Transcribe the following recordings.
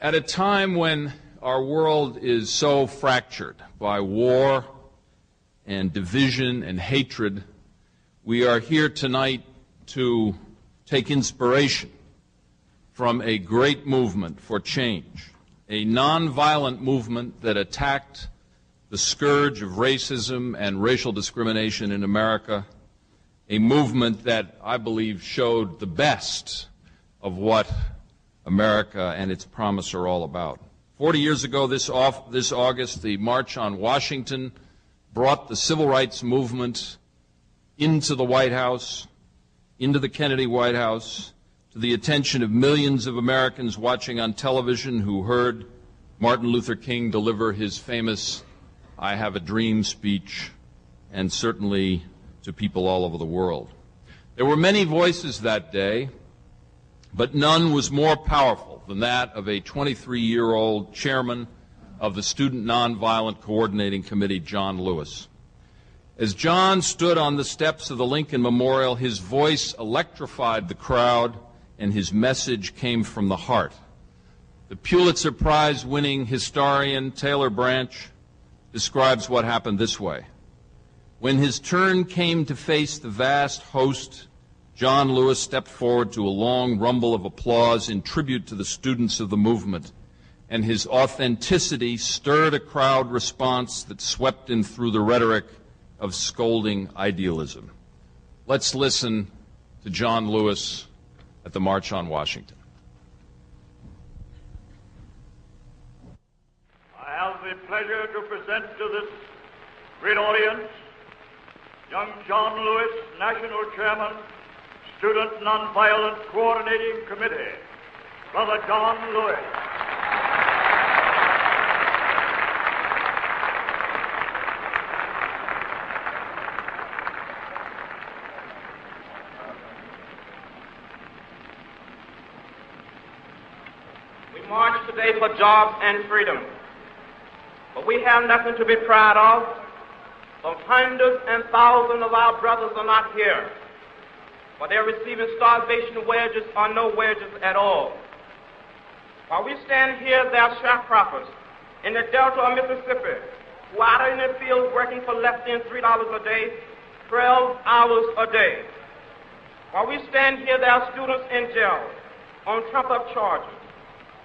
At a time when our world is so fractured by war and division and hatred, we are here tonight to take inspiration from a great movement for change, a nonviolent movement that attacked the scourge of racism and racial discrimination in America, a movement that I believe showed the best of what America and its promise are all about. 40 years ago this August, the March on Washington brought the civil rights movement into the White House, into the Kennedy White House, to the attention of millions of Americans watching on television who heard Martin Luther King deliver his famous "I Have a Dream" speech, and certainly to people all over the world. There were many voices that day, but none was more powerful than that of a 23-year-old chairman of the Student Nonviolent Coordinating Committee, John Lewis. As John stood on the steps of the Lincoln Memorial, his voice electrified the crowd and his message came from the heart. The Pulitzer Prize-winning historian Taylor Branch describes what happened this way. When his turn came to face the vast host, John Lewis stepped forward to a long rumble of applause in tribute to the students of the movement, and his authenticity stirred a crowd response that swept in through the rhetoric of scolding idealism. Let's listen to John Lewis at the March on Washington. I have the pleasure to present to this great audience young John Lewis, National Chairman, Student Nonviolent Coordinating Committee. Brother John Lewis. We march today for jobs and freedom, but we have nothing to be proud of. Some hundreds and thousands of our brothers are not here, but they're receiving starvation wages or no wages at all. While we stand here, there are sharecroppers in the Delta of Mississippi who are out in the fields working for less than $3 a day, 12 hours a day. While we stand here, there are students in jail on trumped-up charges.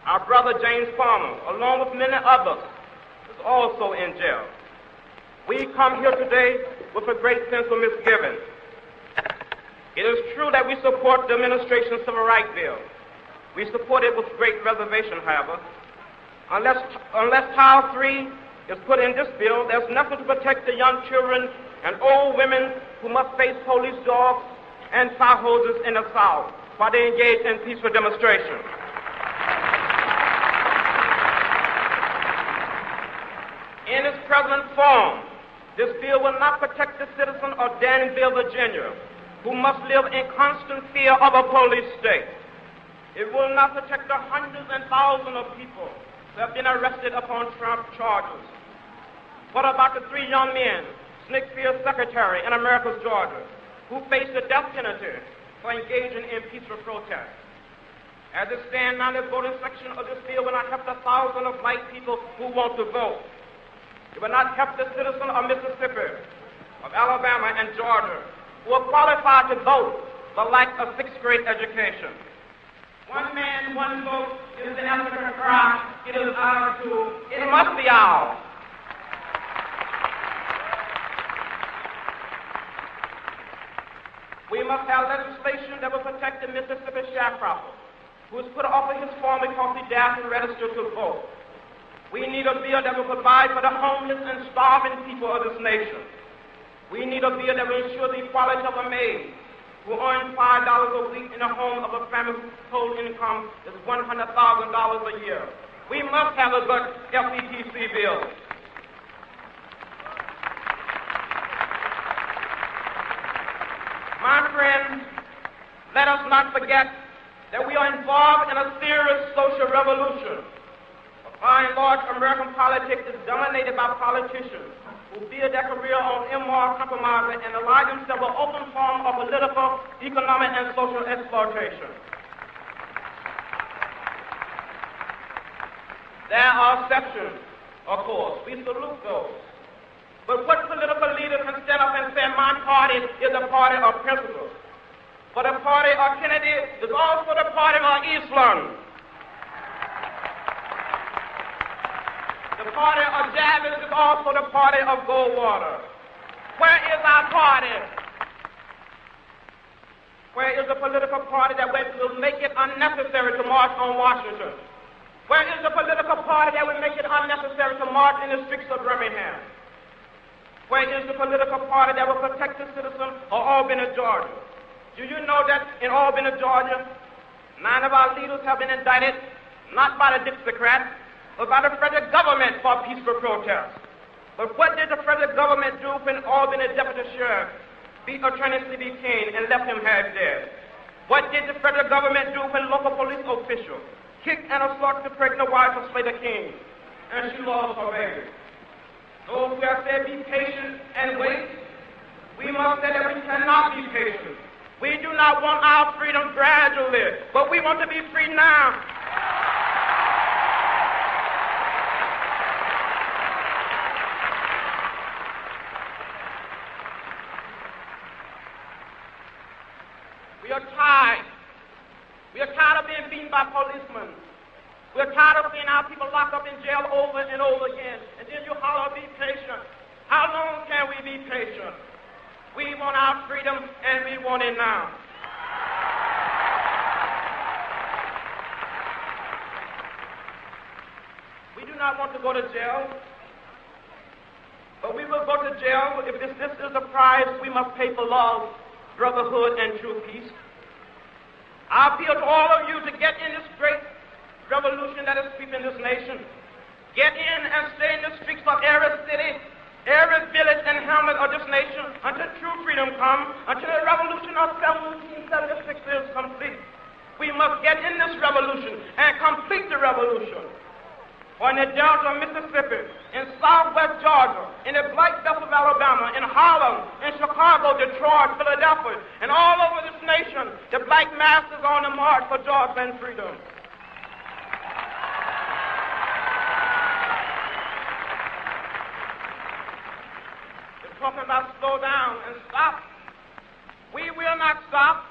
Our brother James Palmer, along with many others, is also in jail. We come here today with a great sense of misgiving. It is true that we support the administration's civil rights bill. We support it with great reservation, however. Unless Title III is put in this bill, there's nothing to protect the young children and old women who must face police dogs and fire hoses in the South while they engage in peaceful demonstrations. In its present form, this bill will not protect the citizen of Danville, Virginia, who must live in constant fear of a police state. It will not protect the hundreds and thousands of people who have been arrested upon Trump charges. What about the 3 young men, Smithfield Secretary in Americus, Georgia, who face the death penalty for engaging in peaceful protest? As it stands now, the voting section of this bill will not help the thousands of white people who want to vote. It will not help the citizens of Mississippi, of Alabama, and Georgia, who are qualified to vote but lack a 6th grade education. One man, one vote is the African cry. It is ours too. It must be ours. We must have legislation that will protect the Mississippi sharecropper, who is put off of his farm because he dares to register to vote. We need a bill that will provide for the homeless and starving people of this nation. We need a bill that will ensure the equality of a maid who earns $5 a week in a home of a family whose total income is $100,000 a year. We must have a good FETC bill. My friends, let us not forget that we are involved in a serious social revolution. By and large, American politics is dominated by politicians who build their career on immoral compromise and ally themselves with open form of political, economic, and social exploitation. There are exceptions, of course. We salute those. But what political leader can stand up and say, my party is a party of principle? But the party of Kennedy is also the party of Eastland. The party of Jarvis is also the party of Goldwater. Where is our party? Where is the political party that will make it unnecessary to march on Washington? Where is the political party that will make it unnecessary to march in the streets of Birmingham? Where is the political party that will protect the citizens of Albany, Georgia? Do you know that in Albany, Georgia, 9 of our leaders have been indicted, not by the Dixiecrats, but by the federal government for peaceful protest? But what did the federal government do when Albany Deputy Sheriff beat Attorney C.B. King and left him half dead? What did the federal government do when local police officials kicked and assaulted the pregnant wife of Slater King and she lost her baby? Those who have said be patient and wait, we must say that we cannot be patient. We do not want our freedom gradually, but we want to be free now. We are tired. We are tired of being beaten by policemen. We are tired of seeing our people locked up in jail over and over again. And then you holler, be patient. How long can we be patient? We want our freedom, and we want it now. We do not want to go to jail, but we will go to jail if this is the price we must pay for love, brotherhood, and true peace. I appeal to all of you to get in this great revolution that is sweeping this nation. Get in and stay in the streets of every city, every village and hamlet of this nation until true freedom comes, until the revolution of 1776 is complete. We must get in this revolution and complete the revolution. Or in the Delta of Mississippi, in southwest Georgia, in the Black Belt of Alabama, in Harlem, in Chicago, Detroit, Philadelphia, and all over this nation, the black masses are on the march for jobs and freedom. They're talking about slow down and stop. We will not stop.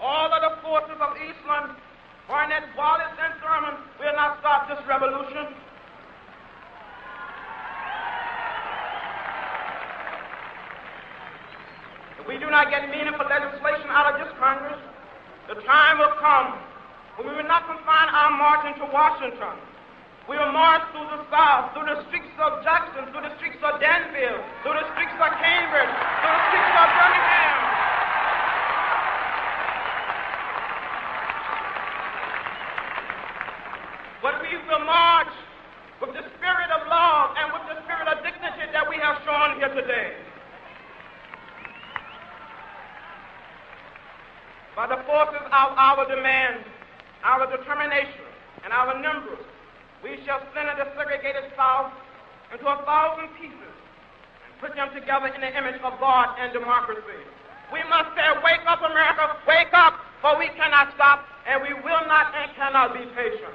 All of the forces of Eastland, Barnett, Wallace, and Thurman will not stop this revolution. If we do not get meaningful legislation out of this Congress, the time will come when we will not confine our marching to Washington. We will march through the South, through the streets of Jackson, through the streets of Danville, through the streets of Cambridge, through the streets of Birmingham. But we will march with the spirit of love and with the spirit of dignity that we have shown here today. By the forces of our demand, our determination, and our numbers, we shall splinter the segregated South into 1,000 pieces and put them together in the image of God and democracy. We must say, wake up, America, wake up, for we cannot stop, and we will not and cannot be patient.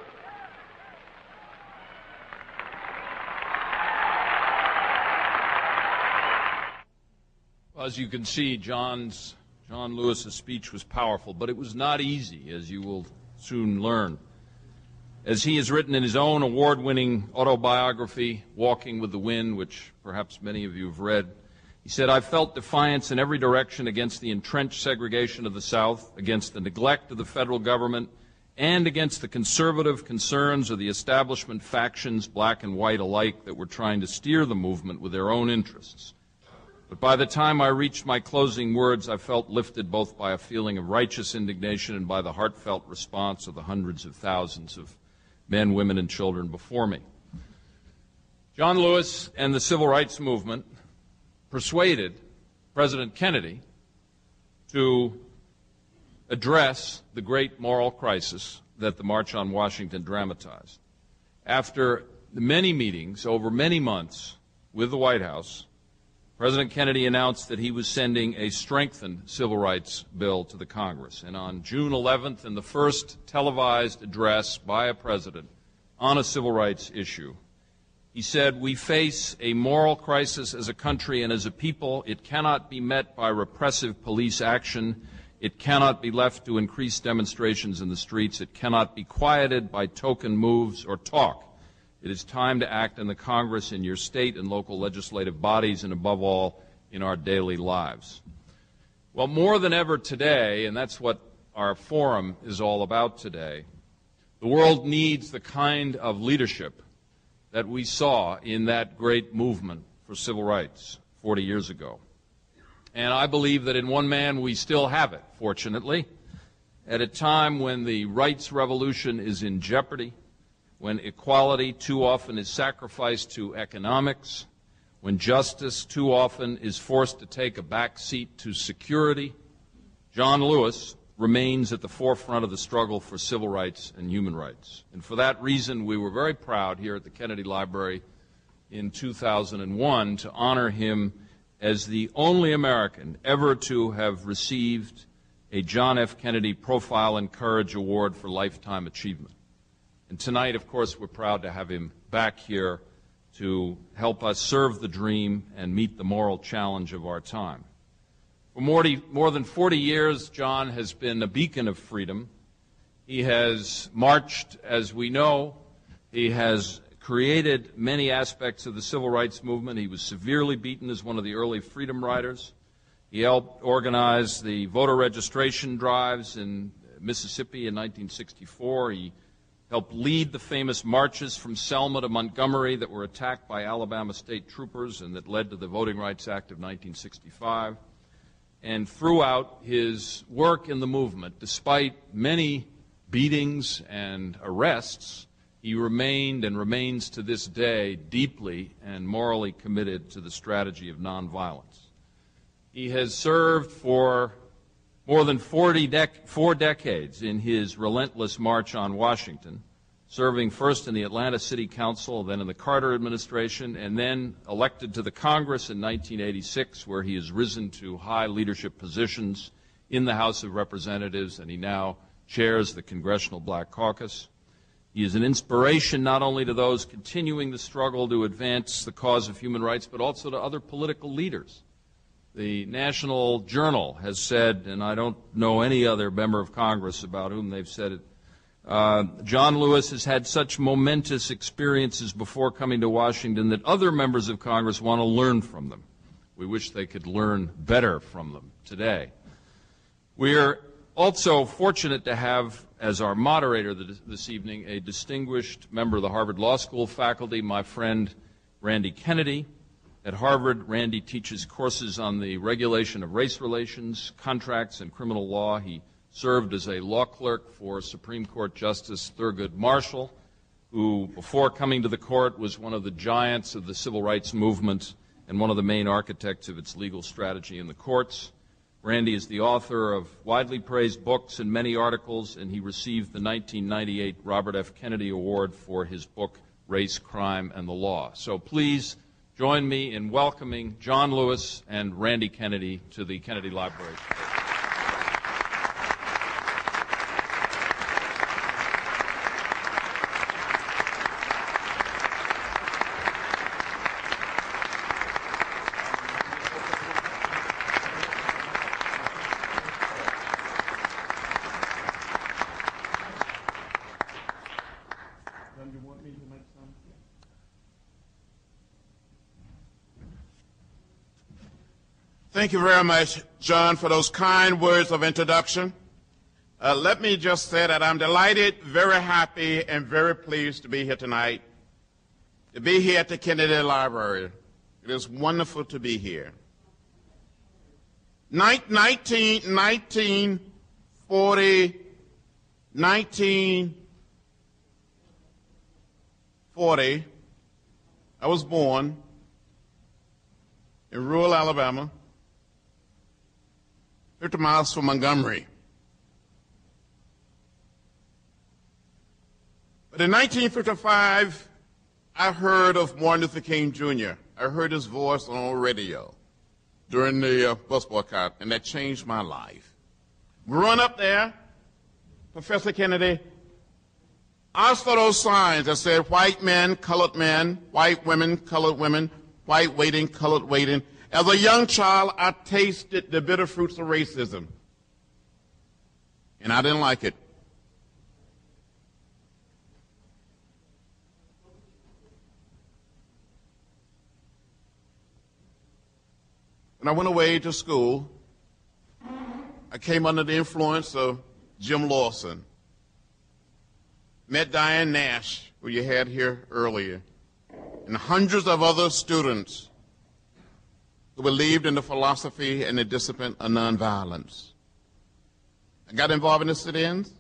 As you can see, John Lewis's speech was powerful, but it was not easy, as you will soon learn. As he has written in his own award-winning autobiography, Walking with the Wind, which perhaps many of you have read, he said, "I felt defiance in every direction against the entrenched segregation of the South, against the neglect of the federal government, and against the conservative concerns of the establishment factions, black and white alike, that were trying to steer the movement with their own interests. But by the time I reached my closing words, I felt lifted both by a feeling of righteous indignation and by the heartfelt response of the hundreds of thousands of men, women, and children before me." John Lewis and the Civil Rights Movement persuaded President Kennedy to address the great moral crisis that the March on Washington dramatized. After many meetings over many months with the White House, President Kennedy announced that he was sending a strengthened civil rights bill to the Congress. And on June 11th, in the first televised address by a president on a civil rights issue. He said, "We face a moral crisis as a country and as a people. It cannot be met by repressive police action. It cannot be left to increase demonstrations in the streets. It cannot be quieted by token moves or talk. It is time to act in the Congress, in your state and local legislative bodies, and above all, in our daily lives." Well, more than ever today, and that's what our forum is all about today, the world needs the kind of leadership that we saw in that great movement for civil rights 40 years ago. And I believe that in one man we still have it, fortunately, at a time when the rights revolution is in jeopardy, when equality too often is sacrificed to economics, when justice too often is forced to take a back seat to security. John Lewis remains at the forefront of the struggle for civil rights and human rights. And for that reason, we were very proud here at the Kennedy Library in 2001 to honor him as the only American ever to have received a John F. Kennedy Profile and Courage Award for lifetime achievement. And tonight, of course, we're proud to have him back here to help us serve the dream and meet the moral challenge of our time. For more than 40 years, John has been a beacon of freedom. He has marched, as we know. He has created many aspects of the civil rights movement. He was severely beaten as one of the early freedom riders. He helped organize the voter registration drives in Mississippi in 1964. He helped lead the famous marches from Selma to Montgomery that were attacked by Alabama state troopers and that led to the Voting Rights Act of 1965. And throughout his work in the movement, despite many beatings and arrests, he remained and remains to this day deeply and morally committed to the strategy of nonviolence. He has served for more than 4 decades in his relentless march on Washington, serving first in the Atlanta City Council, then in the Carter administration, and then elected to the Congress in 1986, where he has risen to high leadership positions in the House of Representatives, and he now chairs the Congressional Black Caucus. He is an inspiration not only to those continuing the struggle to advance the cause of human rights, but also to other political leaders. The National Journal has said, and I don't know any other member of Congress about whom they've said it, John Lewis has had such momentous experiences before coming to Washington that other members of Congress want to learn from them. We wish they could learn better from them today. We're also fortunate to have as our moderator this evening a distinguished member of the Harvard Law School faculty, my friend Randy Kennedy. At Harvard, Randy teaches courses on the regulation of race relations, contracts, and criminal law. He served as a law clerk for Supreme Court Justice Thurgood Marshall, who, before coming to the court, was one of the giants of the civil rights movement and one of the main architects of its legal strategy in the courts. Randy is the author of widely praised books and many articles, and he received the 1998 Robert F. Kennedy Award for his book, Race, Crime, and the Law. So please join me in welcoming John Lewis and Randy Kennedy to the Kennedy Library. Thank you very much, John, for those kind words of introduction. Let me just say that I'm delighted, very happy, and very pleased to be here tonight, to be here at the Kennedy Library. It is wonderful to be here. 1940, I was born in rural Alabama, 50 miles from Montgomery. But in 1955, I heard of Martin Luther King Jr. I heard his voice on radio during the bus boycott, and that changed my life. Growing up there, Professor Kennedy, I saw those signs that said white men, white women, white waiting, colored waiting. As a young child, I tasted the bitter fruits of racism, and I didn't like it. When I went away to school, I came under the influence of Jim Lawson. Met Diane Nash, who you had here earlier, and hundreds of other students who believed in the philosophy and the discipline of nonviolence. I got involved in the sit-ins,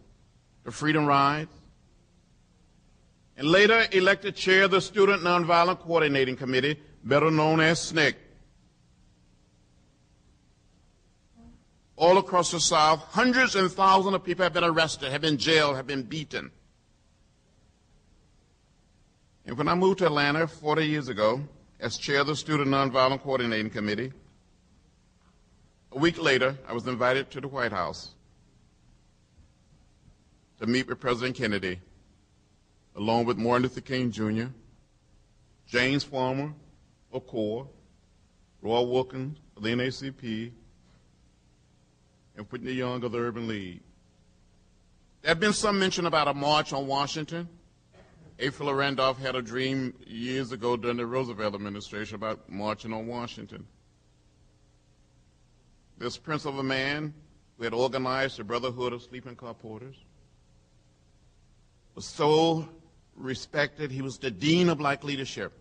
the freedom rides, and later elected chair of the Student Nonviolent Coordinating Committee, better known as SNCC. All across the South, hundreds and thousands of people have been arrested, have been jailed, have been beaten. And when I moved to Atlanta 40 years ago as chair of the Student Nonviolent Coordinating Committee, a week later, I was invited to the White House to meet with President Kennedy, along with Martin Luther King Jr., James Farmer of CORE, Roy Wilkins of the NAACP, and Whitney Young of the Urban League. There had been some mention about a march on Washington. April Randolph had a dream years ago during the Roosevelt administration about marching on Washington. This prince of a man who had organized the Brotherhood of Sleeping Car Porters was so respected. He was the dean of black leadership.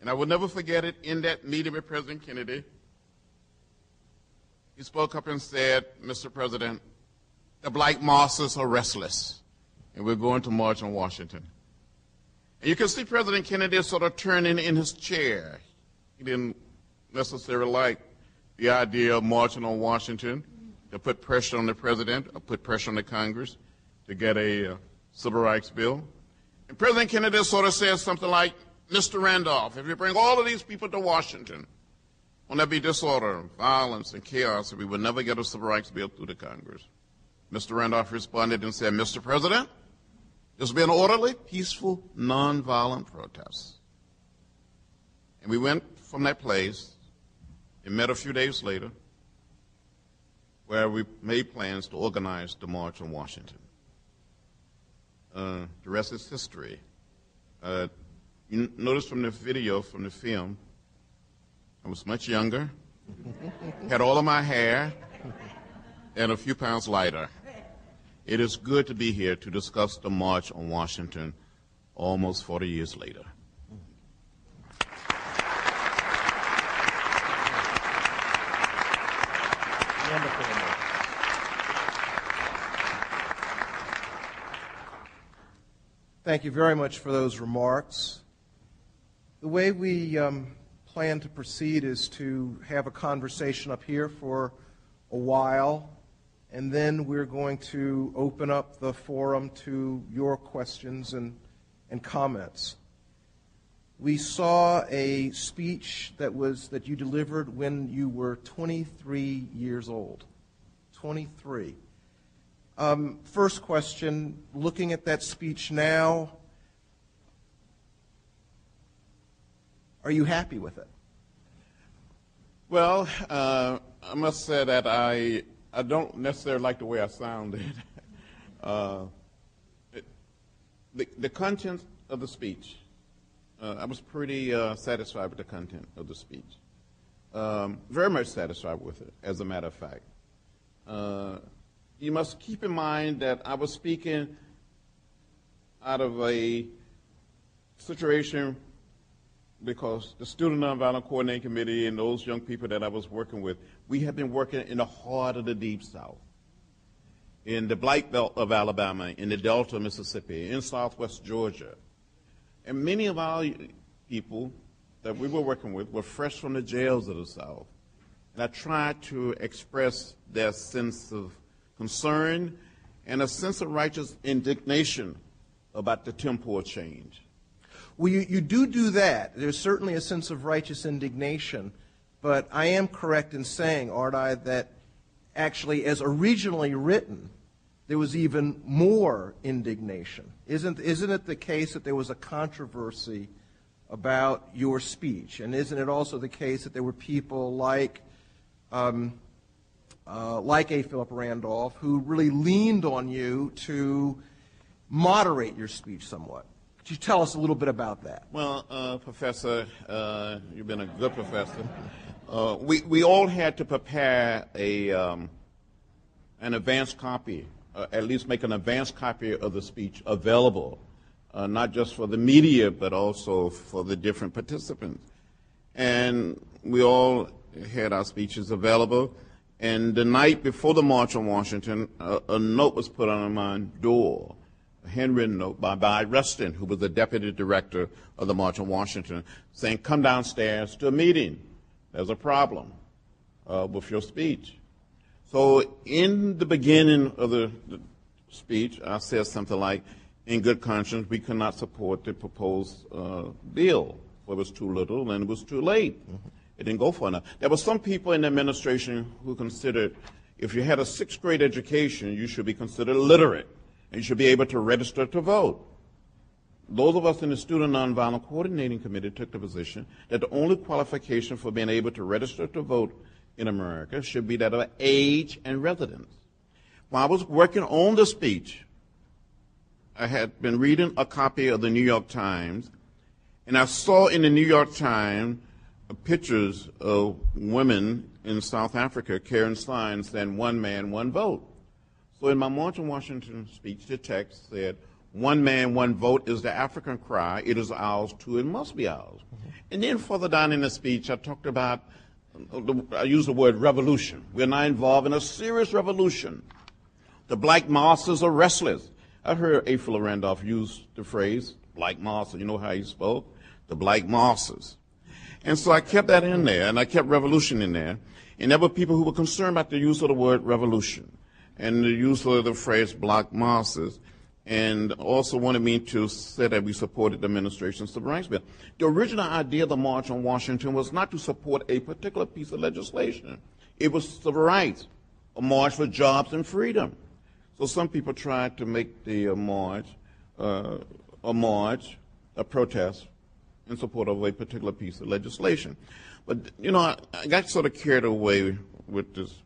And I will never forget it. In that meeting with President Kennedy, he spoke up and said, "Mr. President, the black masses are restless, and we're going to march on Washington." And you can see President Kennedy sort of turning in his chair. He didn't necessarily like the idea of marching on Washington to put pressure on the president or put pressure on the Congress to get a civil rights bill. And President Kennedy sort of said something like, "Mr. Randolph, if you bring all of these people to Washington, won't there be disorder, violence, and chaos, and we will never get a civil rights bill through the Congress?" Mr. Randolph responded and said, "Mr. President, this will be an orderly, peaceful, nonviolent protest." And we went from that place and met a few days later where we made plans to organize the March on Washington. The rest is history. You notice from the video, from the film, I was much younger, had all of my hair, and a few pounds lighter. It is good to be here to discuss the March on Washington almost 40 years later. Thank you very much for those remarks. The way we plan to proceed is to have a conversation up here for a while, and then we're going to open up the forum to your questions and comments. We saw a speech that you delivered when you were 23 years old. 23. First question, looking at that speech now, are you happy with it? Well, I must say that I don't necessarily like the way I sounded. The content of the speech, I was pretty satisfied with the content of the speech. Very much satisfied with it, as a matter of fact. You must keep in mind that I was speaking out of a situation because the Student Nonviolent Coordinating Committee and those young people that I was working with, we have been working in the heart of the Deep South, in the Black Belt of Alabama, in the Delta of Mississippi, in Southwest Georgia. And many of our people that we were working with were fresh from the jails of the South. And I tried to express their sense of concern and a sense of righteous indignation about the temporal change. Well, you do that. There's certainly a sense of righteous indignation, but I am correct in saying, aren't I, that actually as originally written, there was even more indignation. Isn't it the case that there was a controversy about your speech? And isn't it also the case that there were people like A. Philip Randolph who really leaned on you to moderate your speech somewhat? Could you tell us a little bit about that? Well, Professor, you've been a good professor. We all had to prepare an advanced copy, at least make an advanced copy of the speech available, not just for the media, but also for the different participants. And we all had our speeches available. And the night before the March on Washington, a note was put on my door, a handwritten note by Rustin, who was the deputy director of the March on Washington, saying, come downstairs to a meeting. There's a problem with your speech. So in the beginning of the speech, I said something like, in good conscience, we could not support the proposed bill. It was too little and it was too late. Mm-hmm. It didn't go far enough. There were some people in the administration who considered if you had a sixth grade education, you should be considered literate and you should be able to register to vote. Those of us in the Student Nonviolent Coordinating Committee took the position that the only qualification for being able to register to vote in America should be that of age and residence. While I was working on the speech, I had been reading a copy of the New York Times, and I saw in the New York Times pictures of women in South Africa carrying signs saying, one man, one vote. So in my March on Washington speech, the text said, one man, one vote is the African cry. It is ours too, it must be ours. Mm-hmm. And then further down in the speech, I talked about, I used the word revolution. We're now involved in a serious revolution. The black masses are restless. I heard A. Philip Randolph use the phrase, black masses. You know how he spoke? The black masses. And so I kept that in there, and I kept revolution in there. And there were people who were concerned about the use of the word revolution and the use of the phrase black masses, and also wanted me to say that we supported the administration's civil rights bill. The original idea of the March on Washington was not to support a particular piece of legislation. It was civil rights, a march for jobs and freedom. So some people tried to make the march, a protest in support of a particular piece of legislation. But, you know, I got sort of carried away with this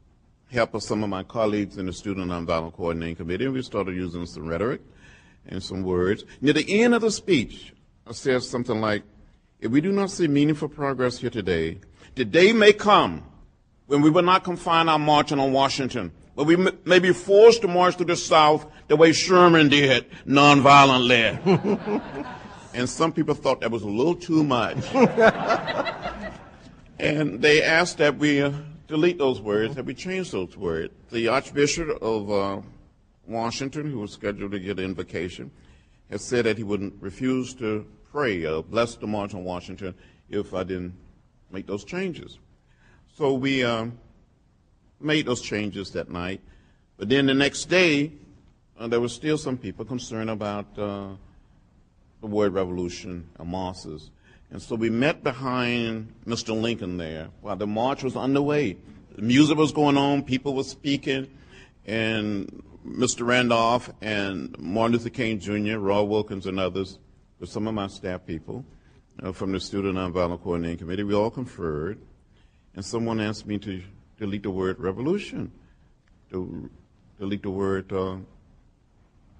help of some of my colleagues in the Student Nonviolent Coordinating Committee, and we started using some rhetoric and some words. Near the end of the speech, I said something like, if we do not see meaningful progress here today, the day may come when we will not confine our marching on Washington, but we may be forced to march to the South the way Sherman did, nonviolently. And some people thought that was a little too much. And they asked that we delete those words, that we change those words. The Archbishop of Washington, who was scheduled to get an invocation, has said that he would refuse to pray or bless the March on Washington if I didn't make those changes. So we made those changes that night. But then the next day, there were still some people concerned about the word revolution or masses. And so we met behind Mr. Lincoln there while the march was underway. The music was going on, people were speaking, and Mr. Randolph and Martin Luther King Jr., Roy Wilkins, and others, with some of my staff people from the Student Nonviolent Coordinating Committee, we all conferred, and someone asked me to delete the word revolution, to delete the word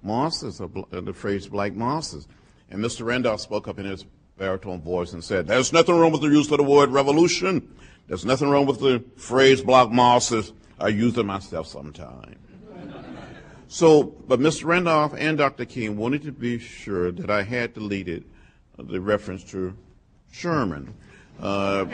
masses, or the phrase black masses. And Mr. Randolph spoke up in his baritone voice and said, there's nothing wrong with the use of the word revolution. There's nothing wrong with the phrase black masses. I use it myself sometime. So, but Mr. Randolph and Dr. King wanted to be sure that I had deleted the reference to Sherman. Mr.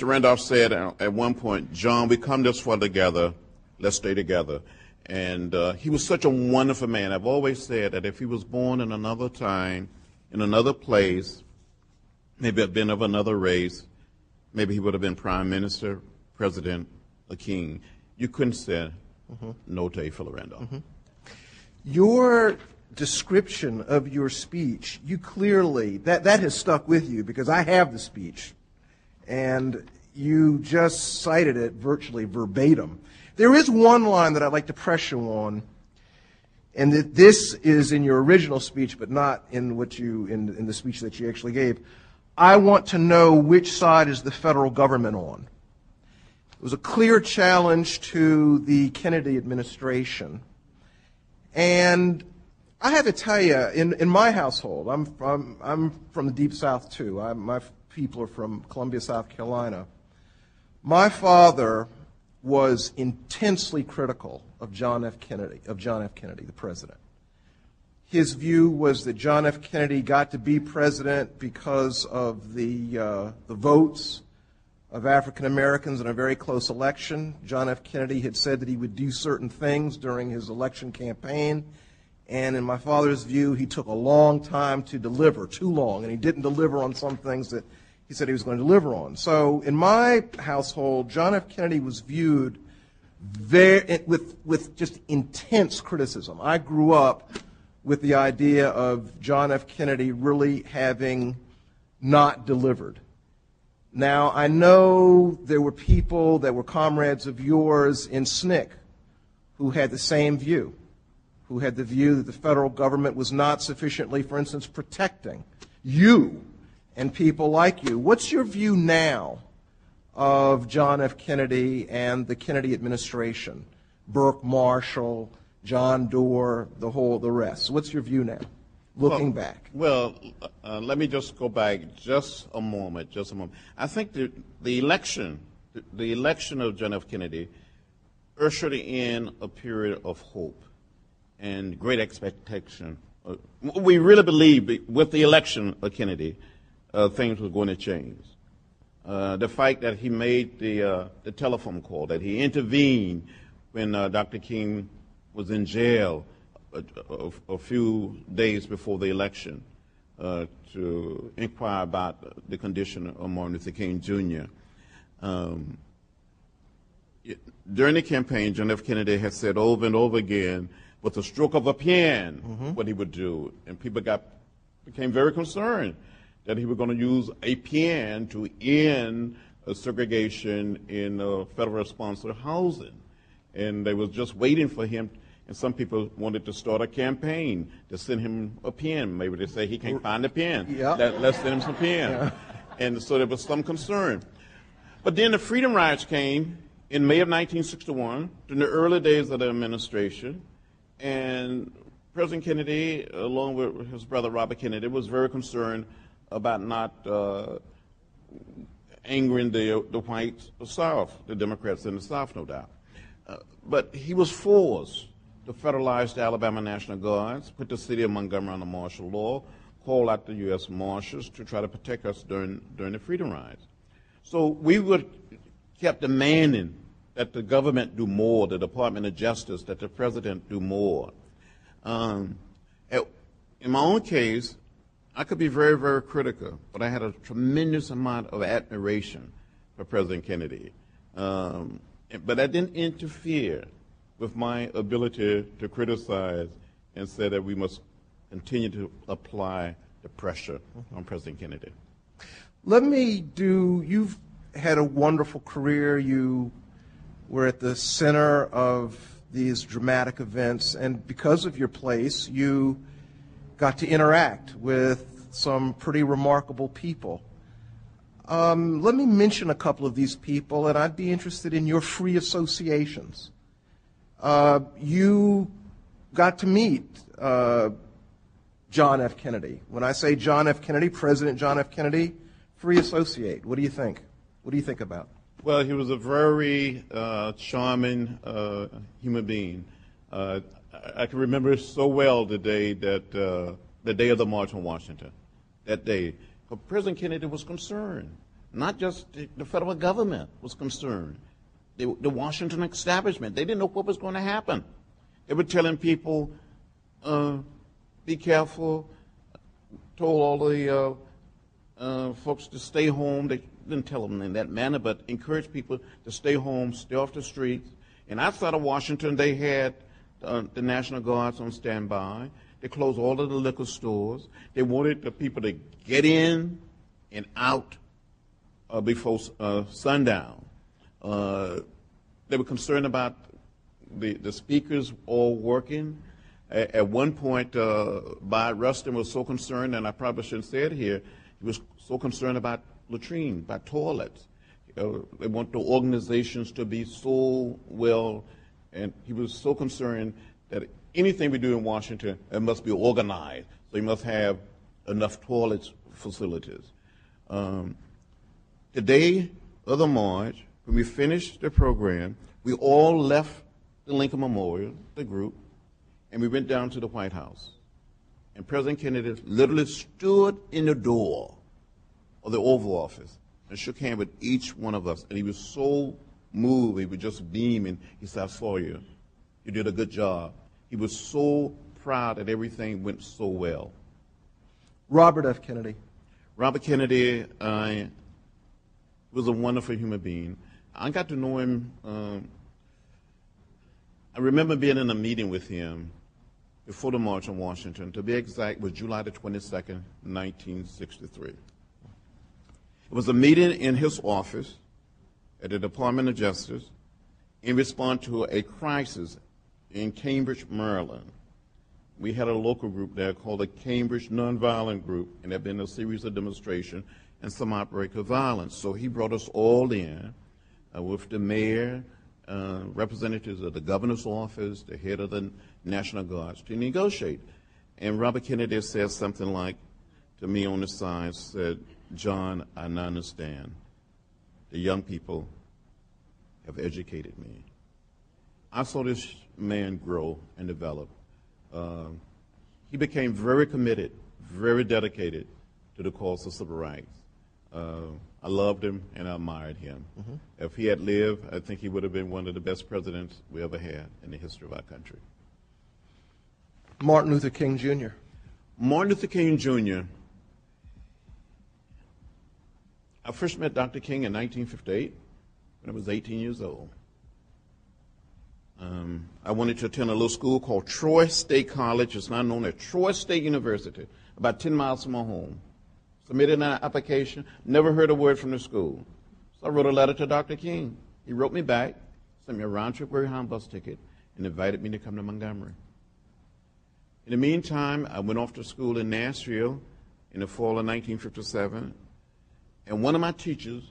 Randolph said at one point, John, we come this far together, let's stay together. And he was such a wonderful man. I've always said that if he was born in another time, in another place, maybe had been of another race, maybe he would have been prime minister, president, a king. You couldn't say no to A. Philip Randolph. Mm-hmm. Your description of your speech, you clearly, that has stuck with you because I have the speech, and you just cited it virtually verbatim. There is one line that I'd like to press you on, and that this is in your original speech, but not in what in the speech that you actually gave. I want to know which side is the federal government on. It was a clear challenge to the Kennedy administration. And I have to tell you, in my household, I'm from the Deep South too. My people are from Columbia, South Carolina. My father was intensely critical of John F. Kennedy, the president. His view was that John F. Kennedy got to be president because of the votes of African Americans in a very close election. John F. Kennedy had said that he would do certain things during his election campaign, and in my father's view, he took a long time to deliver, too long, and he didn't deliver on some things that he said he was going to deliver on. So in my household, John F. Kennedy was viewed with just intense criticism. I grew up with the idea of John F. Kennedy really having not delivered. Now, I know there were people that were comrades of yours in SNCC who had the same view, who had the view that the federal government was not sufficiently, for instance, protecting you and people like you. What's your view now of John F. Kennedy and the Kennedy administration? Burke Marshall, John Doerr, the rest. What's your view now, looking back? Well, let me just go back just a moment. I think the election of John F. Kennedy ushered in a period of hope and great expectation. We really believed with the election of Kennedy, things were going to change. The fact that he made the telephone call, that he intervened when Dr. King was in jail a few days before the election to inquire about the condition of Martin Luther King Jr. During the campaign, John F. Kennedy had said over and over again, with a stroke of a pen, what he would do. And people became very concerned that he was going to use a pen to end segregation in federal sponsored housing. And they was just waiting for him. And some people wanted to start a campaign to send him a pen. Maybe they say he can't find a pen. Yep. Let's send him some pen. Yeah. And so there was some concern. But then the Freedom Riots came in May of 1961, during the early days of the administration. And President Kennedy, along with his brother Robert Kennedy, was very concerned about not angering the white South, the Democrats in the South, no doubt. But he was forced to federalize the Alabama National Guards, put the city of Montgomery under martial law, call out the U.S. Marshals to try to protect us during the Freedom Rides. So we kept demanding that the government do more, the Department of Justice, that the president do more. In my own case, I could be very, very critical, but I had a tremendous amount of admiration for President Kennedy. But I didn't interfere with my ability to criticize and say that we must continue to apply the pressure on President Kennedy. You've had a wonderful career. You were at the center of these dramatic events, and because of your place, you got to interact with some pretty remarkable people. Let me mention a couple of these people, and I'd be interested in your free associations. You got to meet John F. Kennedy. When I say John F. Kennedy, President John F. Kennedy, free associate. What do you think? What do you think about? Well, he was a very charming human being. I can remember so well the day of the March on Washington. That day, but President Kennedy was concerned. Not just the federal government was concerned. The Washington establishment, they didn't know what was going to happen. They were telling people, be careful, told all the folks to stay home. They didn't tell them in that manner, but encouraged people to stay home, stay off the streets. And outside of Washington, they had the National Guards on standby. They closed all of the liquor stores. They wanted the people to get in and out before sundown. They were concerned about the speakers all working. At one point, Bob Rustin was so concerned, and I probably shouldn't say it here, he was so concerned about latrine, about toilets. They want the organizations to be so well, and he was so concerned that anything we do in Washington, it must be organized. So you must have enough toilets facilities. The day of the march, when we finished the program, we all left the Lincoln Memorial, the group, and we went down to the White House. And President Kennedy literally stood in the door of the Oval Office and shook hands with each one of us. And he was so moved, he was just beaming. He said, "I saw you. You did a good job." He was so proud that everything went so well. Robert F. Kennedy. Robert Kennedy was a wonderful human being. I got to know him. I remember being in a meeting with him before the March on Washington. To be exact, it was July the 22nd, 1963. It was a meeting in his office at the Department of Justice in response to a crisis in Cambridge, Maryland. We had a local group there called the Cambridge Nonviolent Group, and there had been a series of demonstrations and some outbreak of violence. So he brought us all in with the mayor, representatives of the governor's office, the head of the National Guards, to negotiate. And Robert Kennedy said something like to me on the side, said, "John, I now understand. The young people have educated me." I saw this man grow and develop. He became very committed, very dedicated to the cause of civil rights. I loved him and I admired him. Mm-hmm. If he had lived, I think he would have been one of the best presidents we ever had in the history of our country. Martin Luther King Jr. Martin Luther King Jr. I first met Dr. King in 1958 when I was 18 years old. I wanted to attend a little school called Troy State College. It's now known as Troy State University, about 10 miles from my home. Submitted an application, never heard a word from the school. So I wrote a letter to Dr. King. He wrote me back, sent me a round-trip Greyhound bus ticket, and invited me to come to Montgomery. In the meantime, I went off to school in Nashville in the fall of 1957, and one of my teachers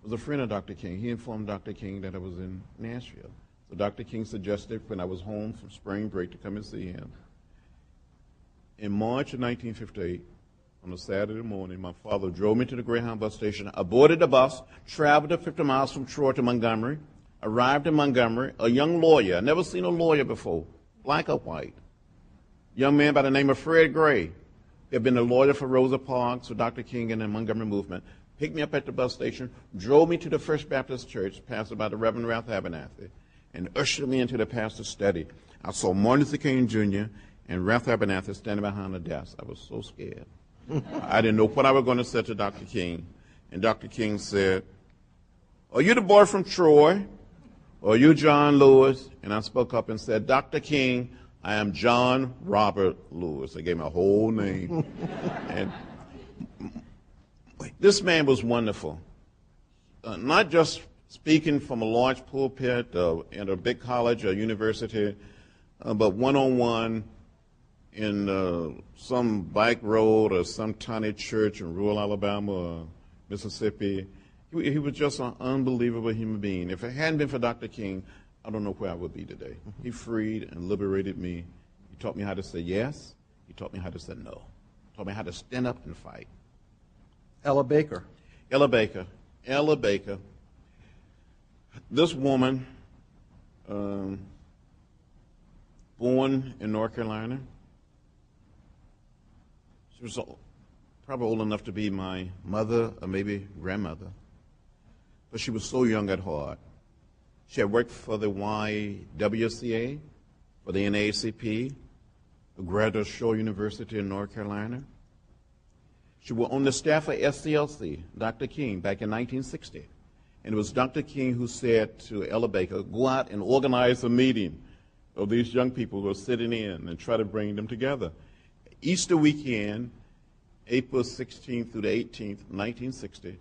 was a friend of Dr. King. He informed Dr. King that I was in Nashville. So Dr. King suggested when I was home from spring break to come and see him. In March of 1958, on a Saturday morning, my father drove me to the Greyhound bus station. I boarded the bus, traveled the 50 miles from Troy to Montgomery, arrived in Montgomery, a young lawyer. I'd never seen a lawyer before, black or white. Young man by the name of Fred Gray. He had been a lawyer for Rosa Parks, for Dr. King and the Montgomery movement. Picked me up at the bus station, drove me to the First Baptist Church, pastored by the Reverend Ralph Abernathy, and ushered me into the pastor's study. I saw Martin Luther King Jr. and Ralph Abernathy standing behind the desk. I was so scared. I didn't know what I was going to say to Dr. King. And Dr. King said, "Are you the boy from Troy? Or are you John Lewis?" And I spoke up and said, "Dr. King, I am John Robert Lewis." They gave me a whole name. And this man was wonderful. Not just speaking from a large pulpit in a big college or university, but one-on-one in some back road or some tiny church in rural Alabama or Mississippi. He was just an unbelievable human being. If it hadn't been for Dr. King, I don't know where I would be today. He freed and liberated me. He taught me how to say yes. He taught me how to say no. He taught me how to stand up and fight. Ella Baker. Ella Baker. Ella Baker. This woman, born in North Carolina, she was probably old enough to be my mother or maybe grandmother, but she was so young at heart. She had worked for the YWCA, for the NAACP, a graduate Shaw University in North Carolina. She was on the staff of SCLC, Dr. King, back in 1960. And it was Dr. King who said to Ella Baker, "Go out and organize a meeting of these young people who are sitting in and try to bring them together." Easter weekend, April 16th through the 18th, 1960,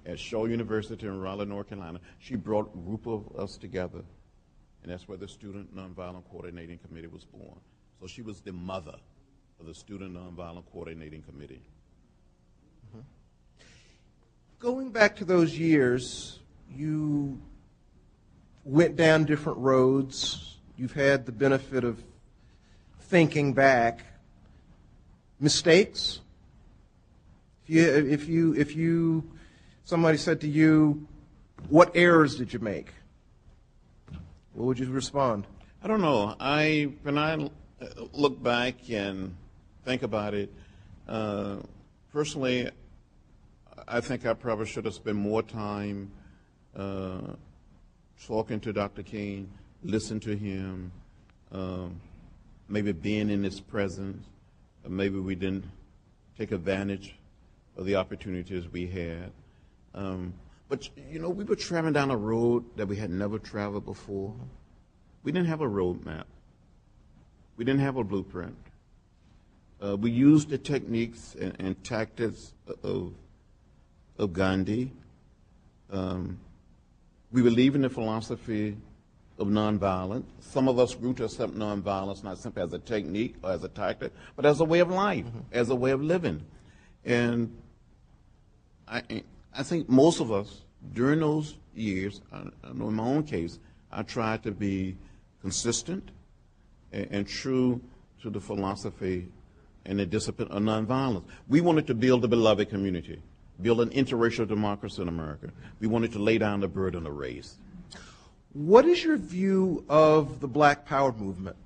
at Shaw University in Raleigh, North Carolina, she brought a group of us together. and that's where the Student Nonviolent Coordinating Committee was born. So she was the mother of the Student Nonviolent Coordinating Committee. Mm-hmm. Going back to those years, you went down different roads. You've had the benefit of thinking back. Mistakes? If somebody said to you, what errors did you make? What would you respond? I don't know. When I look back and think about it, personally, I think I probably should have spent more time talking to Dr. King, listening to him, maybe being in his presence. Maybe we didn't take advantage of the opportunities we had. But, you know, we were traveling down a road that we had never traveled before. We didn't have a road map. We didn't have a blueprint. We used the techniques and tactics of Gandhi. We believe in the philosophy of nonviolence. Some of us grew to accept nonviolence not simply as a technique or as a tactic, but as a way of life, as a way of living. And I think most of us, during those years, I know in my own case, I tried to be consistent and true to the philosophy and the discipline of nonviolence. We wanted to build a beloved community, build an interracial democracy in America. We wanted to lay down the burden of race. What is your view of the Black Power movement,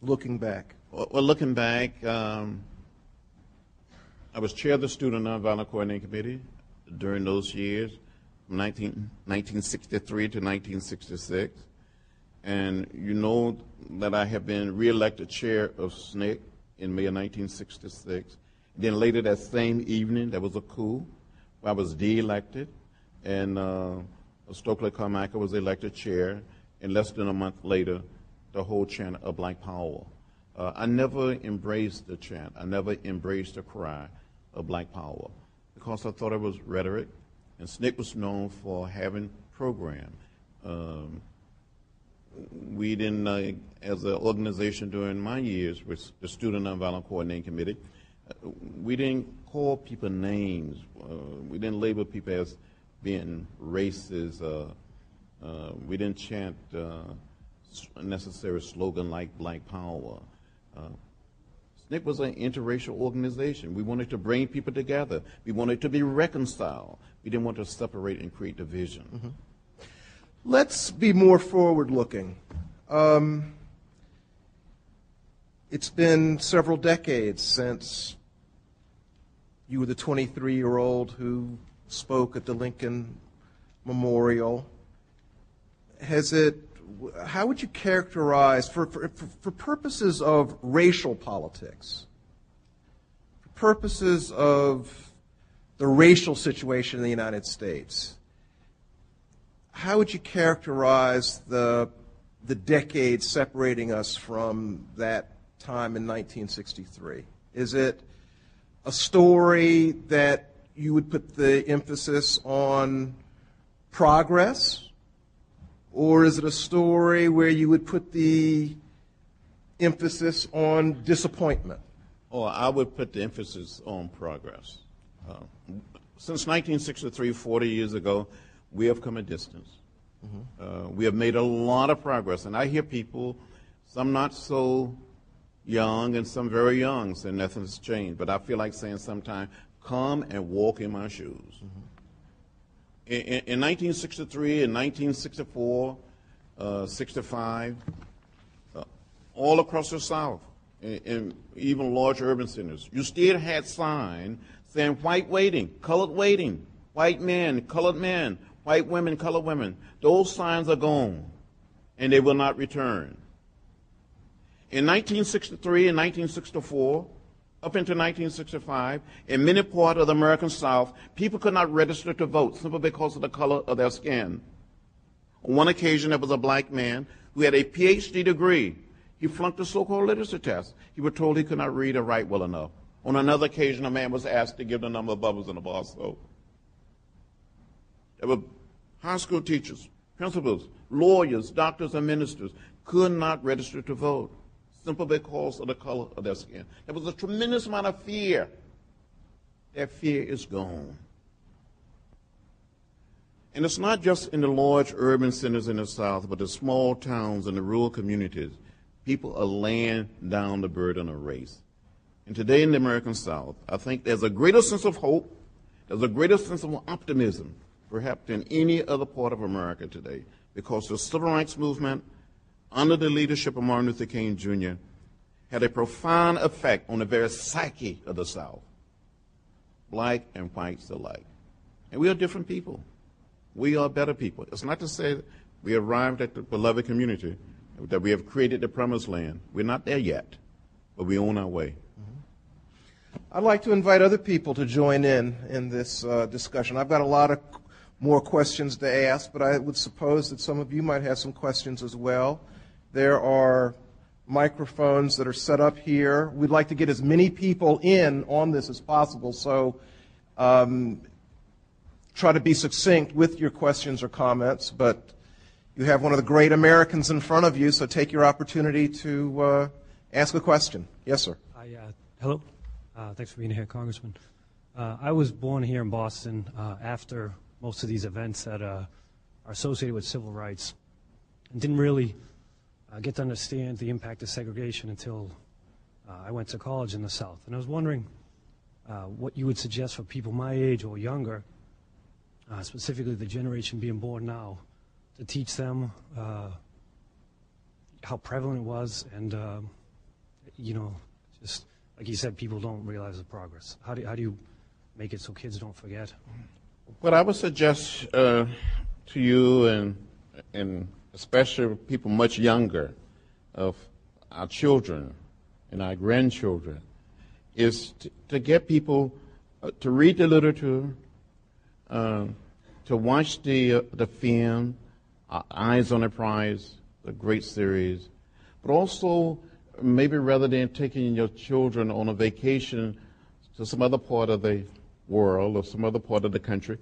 looking back? Well, looking back, I was chair of the Student Nonviolent Coordinating Committee during those years, from 1963 to 1966. And you know that I have been reelected chair of SNCC in May of 1966. Then later that same evening, there was a coup where I was de-elected, and Stokely Carmichael was elected chair, and less than a month later, the whole chant of Black Power. I never embraced the chant. I never embraced the cry of Black Power because I thought it was rhetoric, and SNCC was known for having program. We didn't, as an organization during my years with the Student Nonviolent Coordinating Committee, we didn't call people names. We didn't label people as being racist. We didn't chant a necessary slogan like Black Power. SNCC was an interracial organization. We wanted to bring people together. We wanted to be reconciled. We didn't want to separate and create division. Mm-hmm. Let's be more forward-looking. It's been several decades since you were the 23-year-old who spoke at the Lincoln Memorial. How would you characterize, for purposes of racial politics, for purposes of the racial situation in the United States, how would you characterize the decade separating us from that time in 1963? Is it a story that you would put the emphasis on progress, or is it a story where you would put the emphasis on disappointment? Oh, I would put the emphasis on progress. Since 1963, 40 years ago, we have come a distance. Mm-hmm. We have made a lot of progress, and I hear people, some not so young and some very young, saying nothing's changed, but I feel like saying sometimes, come and walk in my shoes. Mm-hmm. In 1963 and 1964, 65, all across the South, in even large urban centers, you still had signs saying white waiting, colored waiting, white men, white women, colored women. Those signs are gone, and they will not return. In 1963 and 1964, up into 1965, in many parts of the American South, people could not register to vote simply because of the color of their skin. On one occasion, there was a black man who had a PhD degree. He flunked the so-called literacy test. He was told he could not read or write well enough. On another occasion, a man was asked to give the number of bubbles in a bar soap. There were high school teachers, principals, lawyers, doctors, and ministers could not register to vote simply because of the color of their skin. There was a tremendous amount of fear. That fear is gone. And it's not just in the large urban centers in the South, but the small towns and the rural communities. People are laying down the burden of race. And today in the American South, I think there's a greater sense of hope, there's a greater sense of optimism, perhaps than any other part of America today, because the civil rights movement, under the leadership of Martin Luther King Jr., had a profound effect on the very psyche of the South, black and whites alike. And we are different people. We are better people. It's not to say that we arrived at the beloved community, that we have created the promised land. We're not there yet, but we're on our way. I'd like to invite other people to join in this discussion. I've got a lot of more questions to ask, but I would suppose that some of you might have some questions as well. There are microphones that are set up here. We'd like to get as many people in on this as possible, so try to be succinct with your questions or comments, but you have one of the great Americans in front of you, so take your opportunity to ask a question. Yes, sir. Hello. Thanks for being here, Congressman. I was born here in Boston after most of these events that are associated with civil rights, and didn't really get to understand the impact of segregation until I went to college in the South. And I was wondering what you would suggest for people my age or younger, specifically the generation being born now, to teach them how prevalent it was, and just like you said, people don't realize the progress. How do you make it so kids don't forget? What I would suggest to you, and especially people much younger, of our children and our grandchildren, is to get people to read the literature, to watch the film, Eyes on the Prize, a great series, but also maybe rather than taking your children on a vacation to some other part of the world or some other part of the country,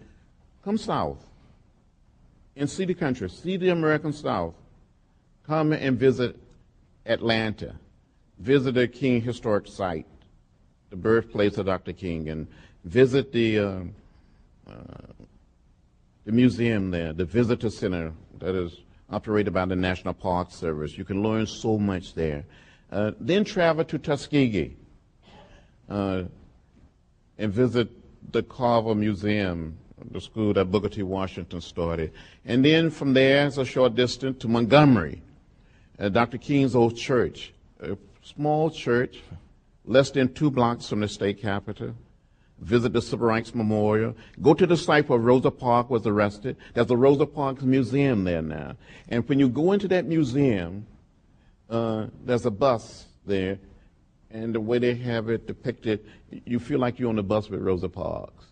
come south and see the country, see the American South. Come and visit Atlanta, visit the King Historic Site, the birthplace of Dr. King, and visit the museum there, the visitor center that is operated by the National Park Service. You can learn so much there. Then travel to Tuskegee and visit the Carver Museum, the school that Booker T. Washington started. And then from there, it's a short distance to Montgomery, Dr. King's old church, a small church, less than 2 blocks from the state capitol. Visit the Civil Rights Memorial. Go to the site where Rosa Parks was arrested. There's a Rosa Parks Museum there now. And when you go into that museum, there's a bus there, and the way they have it depicted, you feel like you're on the bus with Rosa Parks.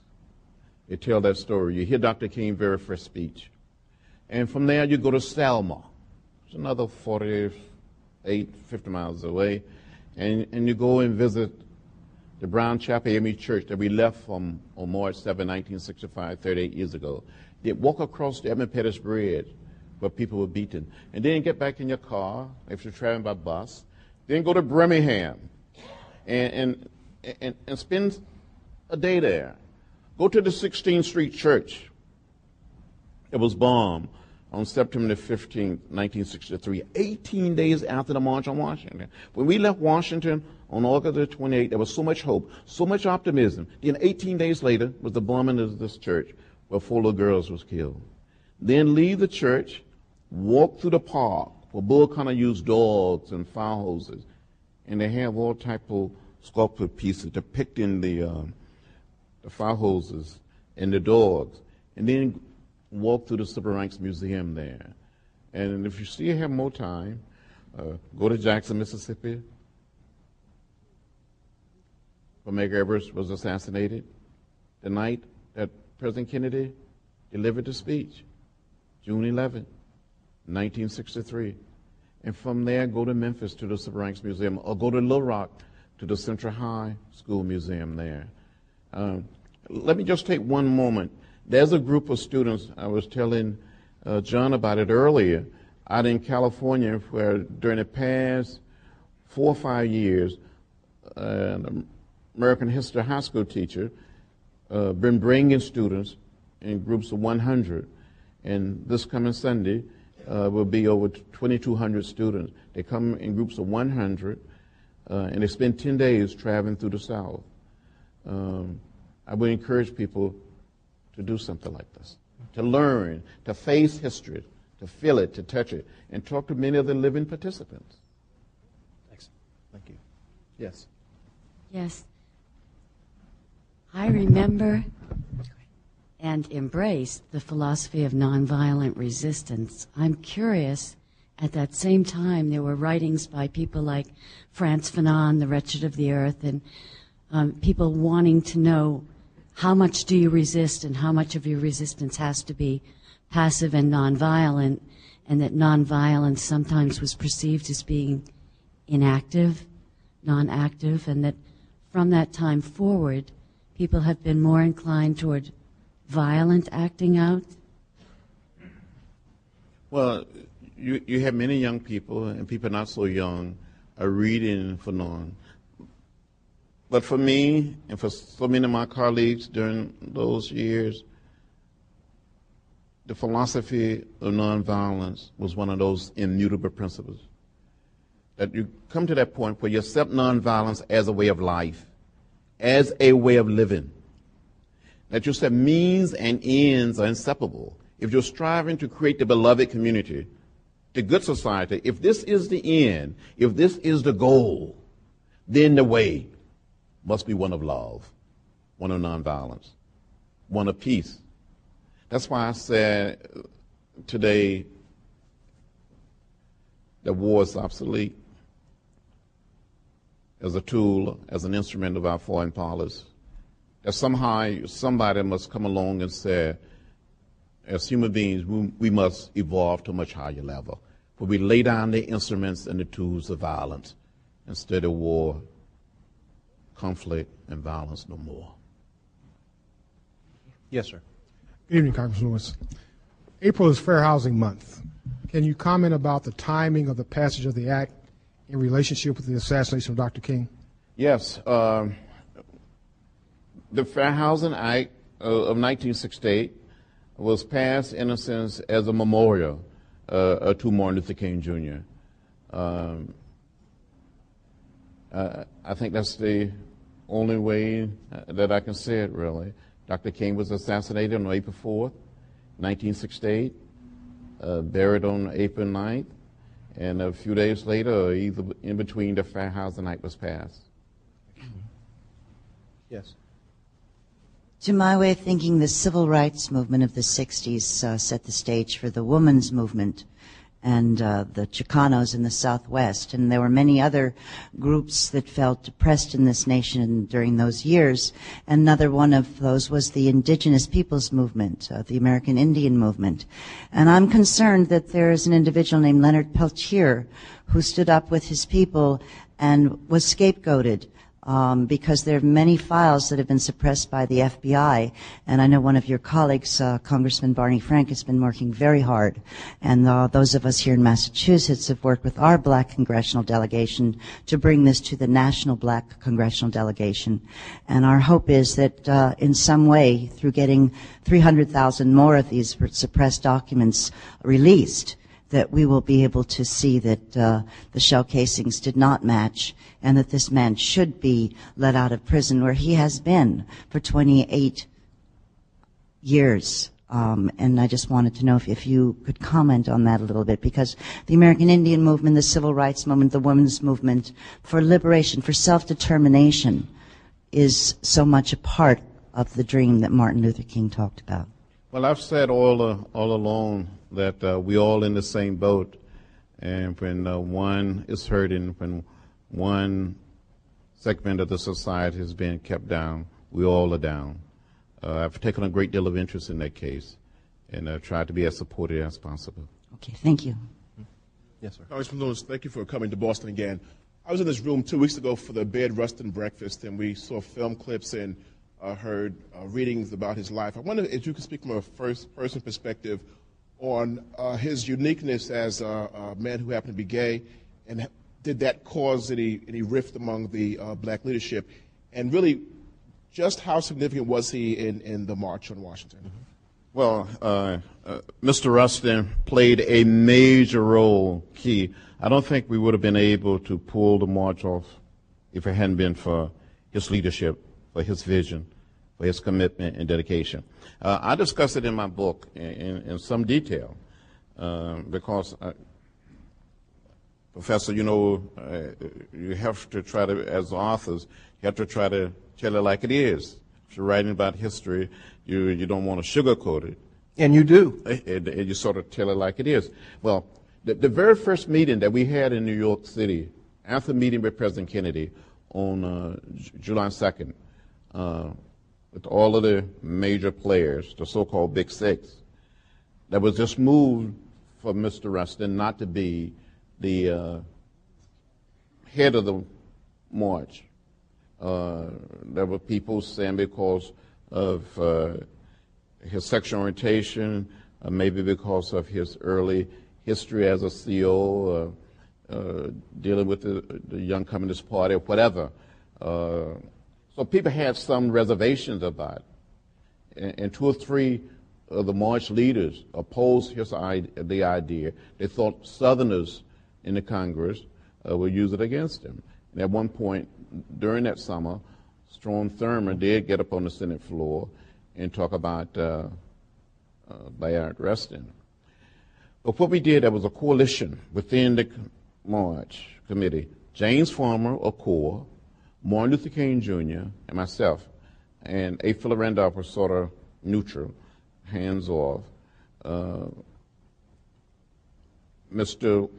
They tell that story. You hear Dr. King's very first speech. And from there, you go to Selma. It's another 48, 50 miles away. And you go and visit the Brown Chapel AME Church that we left from on March 7, 1965, 38 years ago. They walk across the Edmund Pettus Bridge where people were beaten. And then get back in your car, if you're traveling by bus. Then go to Birmingham and spend a day there. Go to the 16th Street Church. It was bombed on September 15, 1963, 18 days after the March on Washington. When we left Washington on August the 28th, there was so much hope, so much optimism. Then 18 days later was the bombing of this church where 4 little girls was killed. Then leave the church, walk through the park where Bull Connor used dogs and fire hoses, and they have all type of sculpted pieces depicting the fire hoses and the dogs. And then walk through the Civil Rights Museum there. And if you still have more time, go to Jackson, Mississippi, where Medgar Evers was assassinated, the night that President Kennedy delivered the speech, June 11, 1963. And from there, go to Memphis to the Civil Rights Museum, or go to Little Rock to the Central High School Museum there. Let me just take one moment. There's a group of students, I was telling John about it earlier. Out in California, where during the past 4 or 5 years, an American history high school teacher been bringing students in groups of 100, and this coming Sunday will be over 2,200 students. They come in groups of 100, and they spend 10 days traveling through the South. I would encourage people to do something like this, to learn, to face history, to feel it, to touch it, and talk to many of the living participants. Thanks. Thank you. Yes. Yes. I remember and embrace the philosophy of nonviolent resistance. I'm curious, at that same time, there were writings by people like Frantz Fanon, The Wretched of the Earth, and people wanting to know how much do you resist and how much of your resistance has to be passive and nonviolent, and that nonviolence sometimes was perceived as being inactive, non-active, and that from that time forward, people have been more inclined toward violent acting out? Well, you have many young people, and people not so young, are reading Fanon. But for me, and for so many of my colleagues during those years, the philosophy of nonviolence was one of those immutable principles. That you come to that point where you accept nonviolence as a way of life, as a way of living. That you said means and ends are inseparable. If you're striving to create the beloved community, the good society, if this is the end, if this is the goal, then the way must be one of love, one of nonviolence, one of peace. That's why I said today that war is obsolete as a tool, as an instrument of our foreign policy. That somehow somebody must come along and say, as human beings, we must evolve to a much higher level, where we lay down the instruments and the tools of violence instead of war, conflict, and violence no more. Yes, sir. Good evening, Congressman Lewis. April is Fair Housing Month. Can you comment about the timing of the passage of the act in relationship with the assassination of Dr. King? Yes. The Fair Housing Act of 1968 was passed, in a sense, as a memorial to Martin Luther King, Jr. I think that's the only way that I can say it, really. Dr. King was assassinated on April 4th, 1968, buried on April 9th, and a few days later, either in between, the Fair Housing Act was passed. Yes. To my way of thinking, the civil rights movement of the 60s set the stage for the women's movement and the Chicanos in the Southwest. And there were many other groups that felt depressed in this nation during those years. Another one of those was the Indigenous Peoples Movement, the American Indian Movement. And I'm concerned that there is an individual named Leonard Peltier who stood up with his people and was scapegoated. Because there are many files that have been suppressed by the FBI, and I know one of your colleagues, Congressman Barney Frank, has been working very hard, and those of us here in Massachusetts have worked with our black congressional delegation to bring this to the national black congressional delegation. And our hope is that in some way, through getting 300,000 more of these suppressed documents released, that we will be able to see that the shell casings did not match, and that this man should be let out of prison, where he has been for 28 years. And I just wanted to know if you could comment on that a little bit, because the American Indian movement, the civil rights movement, the women's movement for liberation, for self-determination, is so much a part of the dream that Martin Luther King talked about. Well, I've said all along that we're all in the same boat, and when one is hurting, when one segment of the society is being kept down, we all are down. I've taken a great deal of interest in that case, and I've tried to be as supportive as possible. Okay, thank you. Yes, sir. Congressman Lewis, thank you for coming to Boston again. I was in this room 2 weeks ago for the Bed, Rust, and Breakfast, and we saw film clips and heard readings about his life. I wonder if you could speak from a first-person perspective. on his uniqueness as a man who happened to be gay, and did that cause any rift among the black leadership? And really, just how significant was he in the March on Washington? Mm-hmm. Well, Mr. Rustin played a major role, key. I don't think we would have been able to pull the march off if it hadn't been for his leadership, for his vision, for his commitment and dedication. I discuss it in my book in some detail because, Professor, you have to try to, as authors, you have to try to tell it like it is. If you're writing about history, you don't want to sugarcoat it. And you do. And you sort of tell it like it is. Well, the very first meeting that we had in New York City, after meeting with President Kennedy on July 2nd, with all of the major players, the so-called Big Six, that was just moved for Mr. Rustin not to be the head of the march. There were people saying because of his sexual orientation, maybe because of his early history as a CO, dealing with the Young Communist Party or whatever. So people had some reservations about it. And two or three of the march leaders opposed the idea. They thought Southerners in the Congress would use it against him. And at one point during that summer, Strom Thurmond did get up on the Senate floor and talk about Bayard Rustin. But what we did, there was a coalition within the March Committee. James Farmer of CORE, Martin Luther King Jr., and myself. And A. Philip Randolph was sort of neutral, hands off. Mr.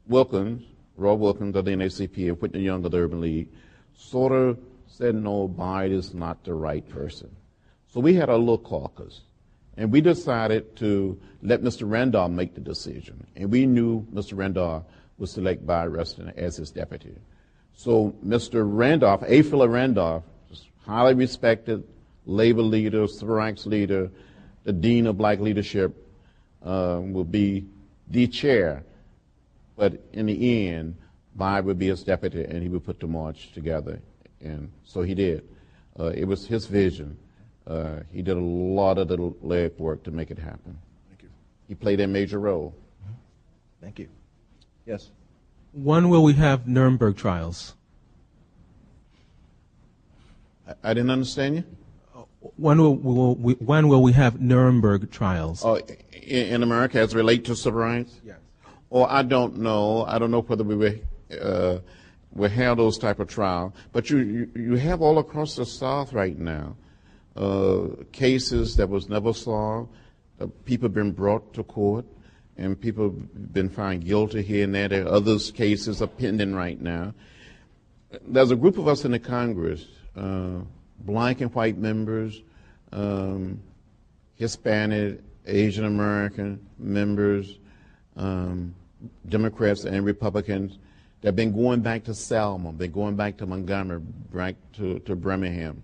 Wilkins, Roy Wilkins of the NAACP and Whitney Young of the Urban League, sort of said, no, Bayard is not the right person. So we had a little caucus, and we decided to let Mr. Randolph make the decision. And we knew Mr. Randolph would select Bayard Rustin as his deputy. So Mr. Randolph, A. Philip Randolph, highly respected labor leader, civil rights leader, the dean of black leadership, will be the chair. But in the end, Bayard would be his deputy, and he would put the march together. And so he did. It was his vision. He did a lot of the leg work to make it happen. Thank you. He played a major role. Thank you. Yes. When will we have Nuremberg trials? I didn't understand you. When will we have Nuremberg trials? Oh, in America, as relate to civil rights? Yes. Oh, I don't know. I don't know whether we will have those type of trials. But you have all across the South right now cases that was never solved. People have been brought to court, and people have been found guilty here and there. There are others cases are pending right now. There's a group of us in the Congress, black and white members, Hispanic, Asian American members, Democrats and Republicans, that have been going back to Selma, been going back to Montgomery, back to Birmingham,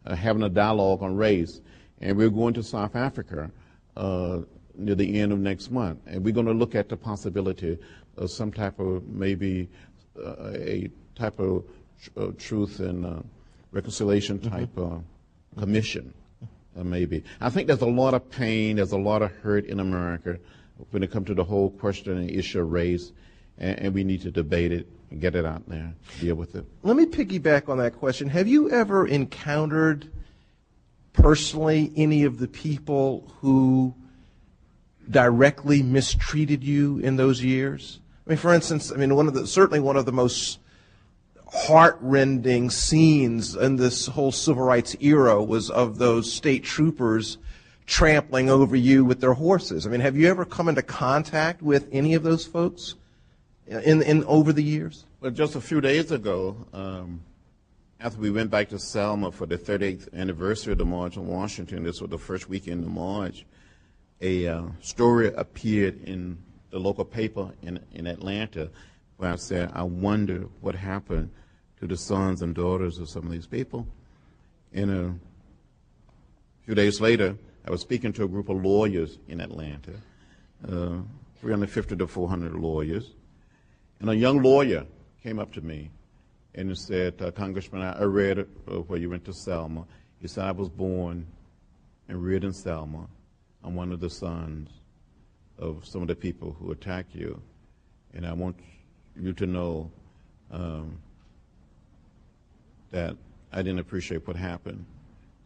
having a dialogue on race. And we're going to South Africa near the end of next month. And we're going to look at the possibility of some type of, maybe a type of truth and reconciliation type commission, maybe. I think there's a lot of pain, there's a lot of hurt in America when it comes to the whole question and issue of race, and we need to debate it and get it out there, deal with it. Let me piggyback on that question. Have you ever encountered personally any of the people who directly mistreated you in those years? I mean, for instance, certainly one of the most heart-rending scenes in this whole civil rights era was of those state troopers trampling over you with their horses. I mean, have you ever come into contact with any of those folks in over the years? Well, just a few days ago, after we went back to Selma for the 38th anniversary of the March on Washington, this was the first weekend of March, a story appeared in the local paper in Atlanta where I said, I wonder what happened to the sons and daughters of some of these people. And a few days later, I was speaking to a group of lawyers in Atlanta, 350 to 400 lawyers. And a young lawyer came up to me and said, Congressman, I read where you went to Selma. He said, I was born and reared in Selma. I'm one of the sons of some of the people who attacked you. And I want you to know that I didn't appreciate what happened.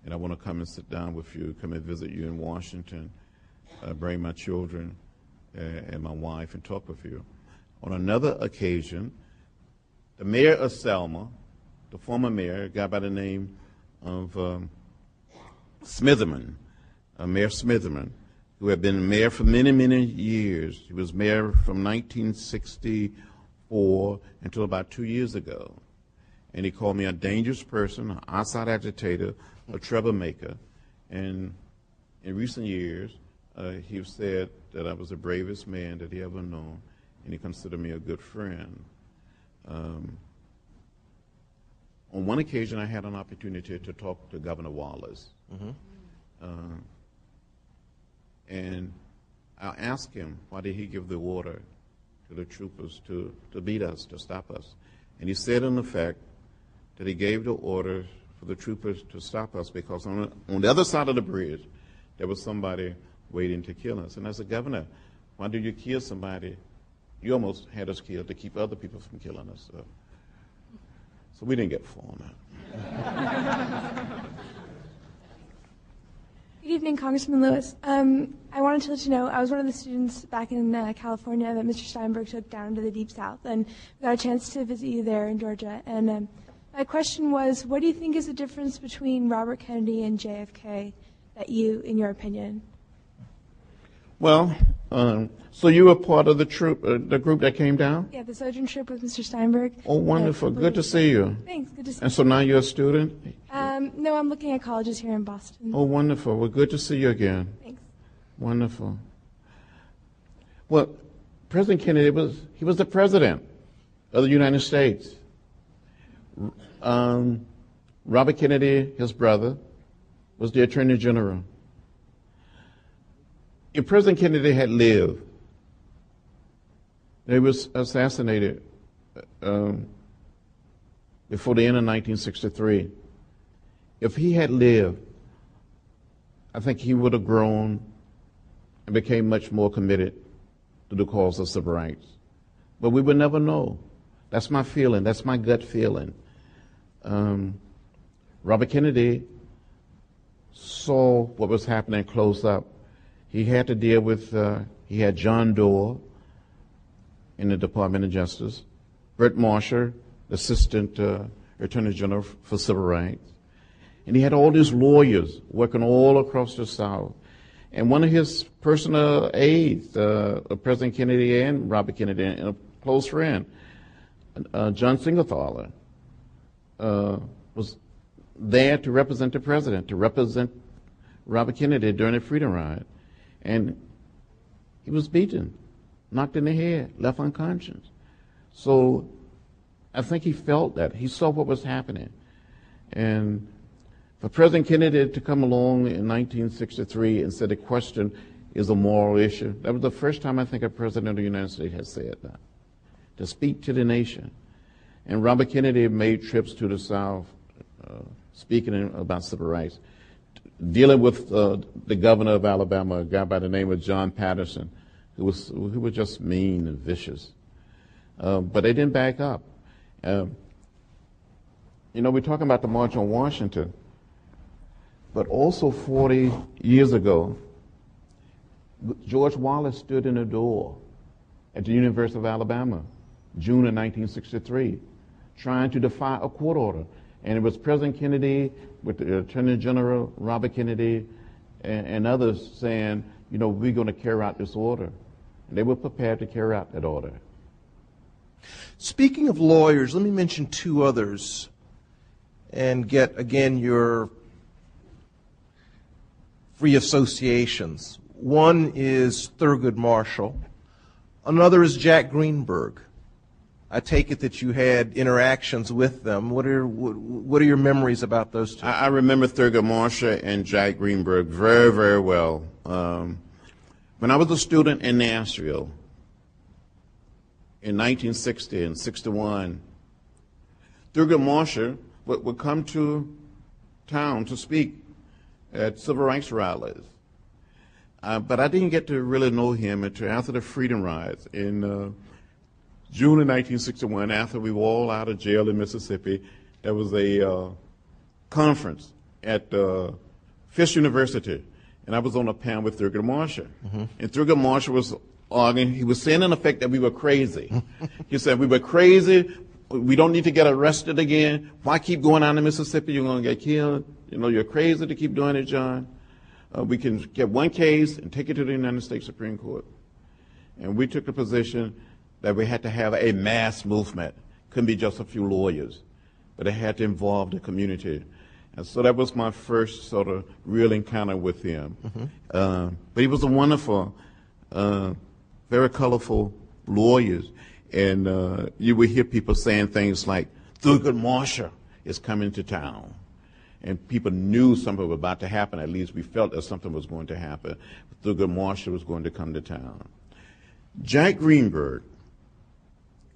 And I want to come and sit down with you, come and visit you in Washington, bring my children and my wife and talk with you. On another occasion, the mayor of Selma, the former mayor, a guy by the name of Smitherman, Mayor Smitherman, who had been mayor for many, many years. He was mayor from 1964 until about 2 years ago. And he called me a dangerous person, an outside agitator, a troublemaker. And in recent years, he said that I was the bravest man that he ever known, and he considered me a good friend. On one occasion, I had an opportunity to talk to Governor Wallace. And I asked him, why did he give the order to the troopers to beat us, to stop us? And he said, in effect, that he gave the order for the troopers to stop us because on the other side of the bridge, there was somebody waiting to kill us. And I said, Governor, why did you kill somebody? You almost had us killed to keep other people from killing us. So we didn't get far on that. Good evening, Congressman Lewis. I wanted to let you know I was one of the students back in California that Mr. Steinberg took down to the Deep South, and we got a chance to visit you there in Georgia. And my question was, what do you think is the difference between Robert Kennedy and JFK that you, in your opinion? Well, so you were part of the group that came down? Yeah, the Sojourn trip with Mr. Steinberg. Oh, wonderful. Good to see you. Thanks. Good to see you. And so now you're a student? No, I'm looking at colleges here in Boston. Oh, wonderful. Well, good to see you again. Thanks. Wonderful. Well, President Kennedy he was the president of the United States. Robert Kennedy, his brother, was the Attorney General. If President Kennedy had lived, he was assassinated before the end of 1963. If he had lived, I think he would have grown and became much more committed to the cause of civil rights. But we would never know. That's my feeling. That's my gut feeling. Robert Kennedy saw what was happening close up. He had to deal with, he had John Doe in the Department of Justice, Brett Marshall, the Assistant Attorney General for Civil Rights. And he had all these lawyers working all across the South. And one of his personal aides, President Kennedy and Robert Kennedy, and a close friend, John Singlethaler, was there to represent the president, to represent Robert Kennedy during the Freedom Ride. And he was beaten, knocked in the head, left unconscious. So I think he felt that. He saw what was happening. And for President Kennedy to come along in 1963 and say the question is a moral issue, that was the first time I think a president of the United States has said that, to speak to the nation. And Robert Kennedy made trips to the South, speaking about civil rights, dealing with the governor of Alabama, a guy by the name of John Patterson, who was just mean and vicious. But they didn't back up. We're talking about the March on Washington, but also 40 years ago, George Wallace stood in the door at the University of Alabama, June of 1963, trying to defy a court order. And it was President Kennedy with the Attorney General, Robert Kennedy, and others saying, we're going to carry out this order. And they were prepared to carry out that order. Speaking of lawyers, let me mention two others and get, again, your free associations. One is Thurgood Marshall. Another is Jack Greenberg. I take it that you had interactions with them. What are your memories about those two? I remember Thurgood Marshall and Jack Greenberg very, very well. When I was a student in Nashville in 1960 and 61, Thurgood Marshall would come to town to speak at civil rights rallies. But I didn't get to really know him until after the Freedom Rides in June of 1961, after we were all out of jail in Mississippi. There was a conference at Fisk University, and I was on a panel with Thurgood Marshall. And Thurgood Marshall was arguing, he was saying in effect that we were crazy. He said, we were crazy, we don't need to get arrested again. Why keep going on to Mississippi? You're going to get killed. You know, you're crazy to keep doing it, John. We can get one case and take it to the United States Supreme Court. And we took the position that we had to have a mass movement. Couldn't be just a few lawyers, but it had to involve the community. And so that was my first sort of real encounter with him. But he was a wonderful, very colorful lawyer. And you would hear people saying things like, Thurgood Marshall is coming to town. And people knew something was about to happen. At least we felt that something was going to happen. Thurgood Marshall was going to come to town. Jack Greenberg,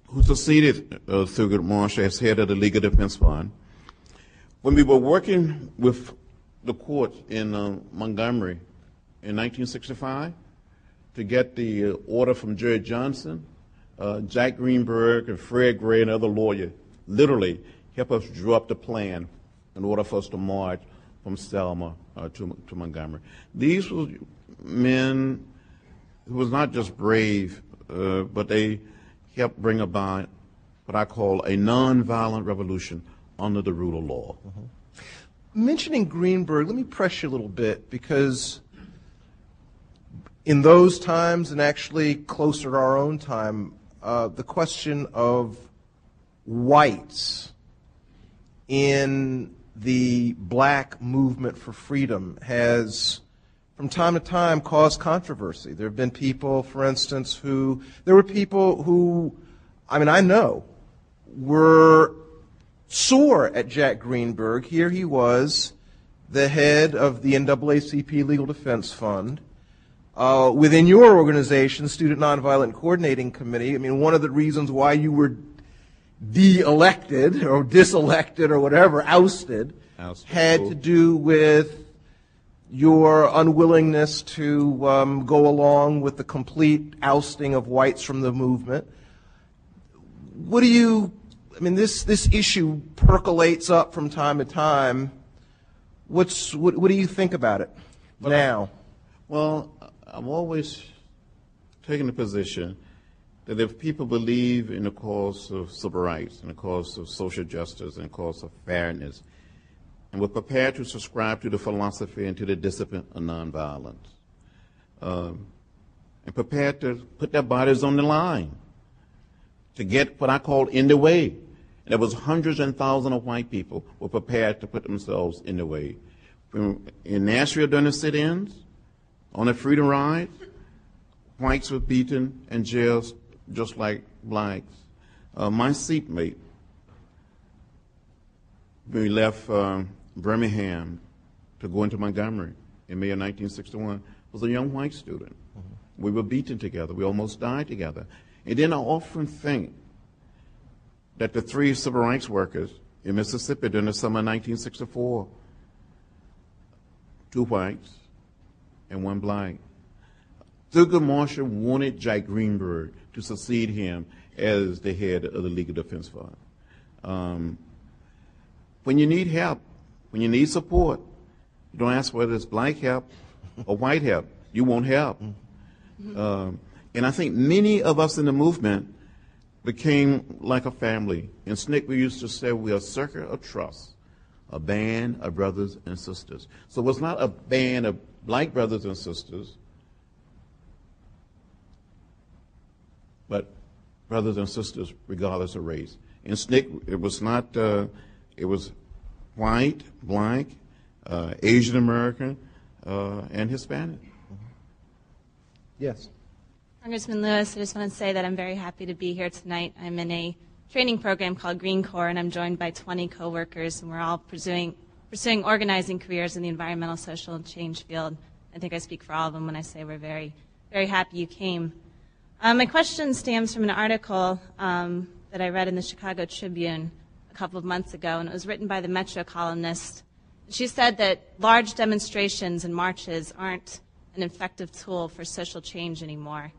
who succeeded Thurgood Marshall as head of the Legal Defense Fund, when we were working with the court in Montgomery in 1965 to get the order from Judge Johnson, Jack Greenberg and Fred Gray and other lawyers literally helped us draw up the plan in order for us to march from Selma to Montgomery. These were men who was not just brave, but they helped bring about what I call a nonviolent revolution under the rule of law. Mentioning Greenberg, let me press you a little bit, because in those times, and actually closer to our own time, the question of whites in the black movement for freedom has, from time to time, caused controversy. There have been people, for instance, there were people who, I know, were sore at Jack Greenberg. Here he was, the head of the NAACP Legal Defense Fund. Within your organization, Student Nonviolent Coordinating Committee, one of the reasons why you were de-elected or diselected or whatever, ousted, had to do with your unwillingness to go along with the complete ousting of whites from the movement. What do you, this issue percolates up from time to time. What do you think about it now? Well, I've always taken the position that if people believe in the cause of civil rights and the cause of social justice and the cause of fairness, and were prepared to subscribe to the philosophy and to the discipline of nonviolence, and prepared to put their bodies on the line to get what I call in the way. And there was hundreds and thousands of white people who were prepared to put themselves in the way. In Nashville during the sit-ins, on the Freedom Ride, whites were beaten and jailed just like blacks. My seatmate, when we left Birmingham to go into Montgomery in May of 1961, was a young white student. We were beaten together. We almost died together. And then I often think that the three civil rights workers in Mississippi during the summer of 1964, two whites and one black, Thurgood Marshall wanted Jack Greenberg to succeed him as the head of the Legal Defense Fund. When you need help, when you need support, you don't ask whether it's black help or white help. You want help. And I think many of us in the movement became like a family. In SNCC, we used to say we're a circle of trust, a band of brothers and sisters. So it's not a band of black brothers and sisters, but brothers and sisters regardless of race. In SNCC, it was not, it was white, black, Asian American, and Hispanic. Yes. Congressman Lewis, I just want to say that I'm very happy to be here tonight. I'm in a training program called Green Corps, and I'm joined by 20 coworkers, and we're all pursuing organizing careers in the environmental, social, and change field. I think I speak for all of them when I say we're very very happy you came. My question stems from an article that I read in the Chicago Tribune a couple of months ago, and it was written by the Metro columnist. She said that large demonstrations and marches aren't an effective tool for social change anymore.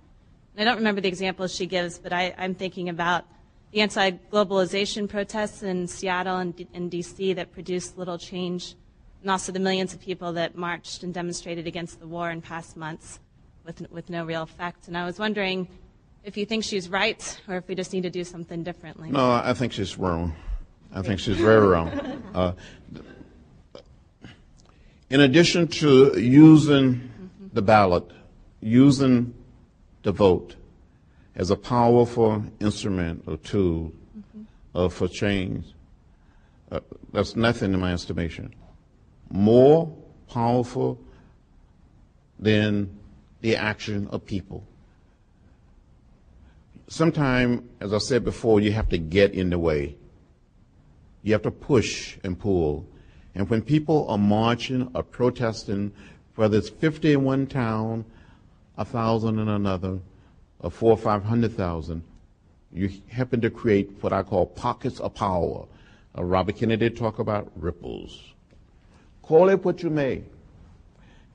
And I don't remember the examples she gives, but I'm thinking about the anti-globalization protests in Seattle and D.C. that produced little change, and also the millions of people that marched and demonstrated against the war in past months with no real effect. And I was wondering if you think she's right or if we just need to do something differently. No, I think she's wrong. I think she's very wrong. In addition to using the ballot, using the vote as a powerful instrument or tool for change, that's nothing in my estimation. More powerful than the action of people. Sometimes, as I said before, you have to get in the way. You have to push and pull. And when people are marching or protesting, whether it's 50 in one town, 1,000 in another, or 400,000 or 500,000, you happen to create what I call pockets of power. Robert Kennedy talked about ripples. Call it what you may.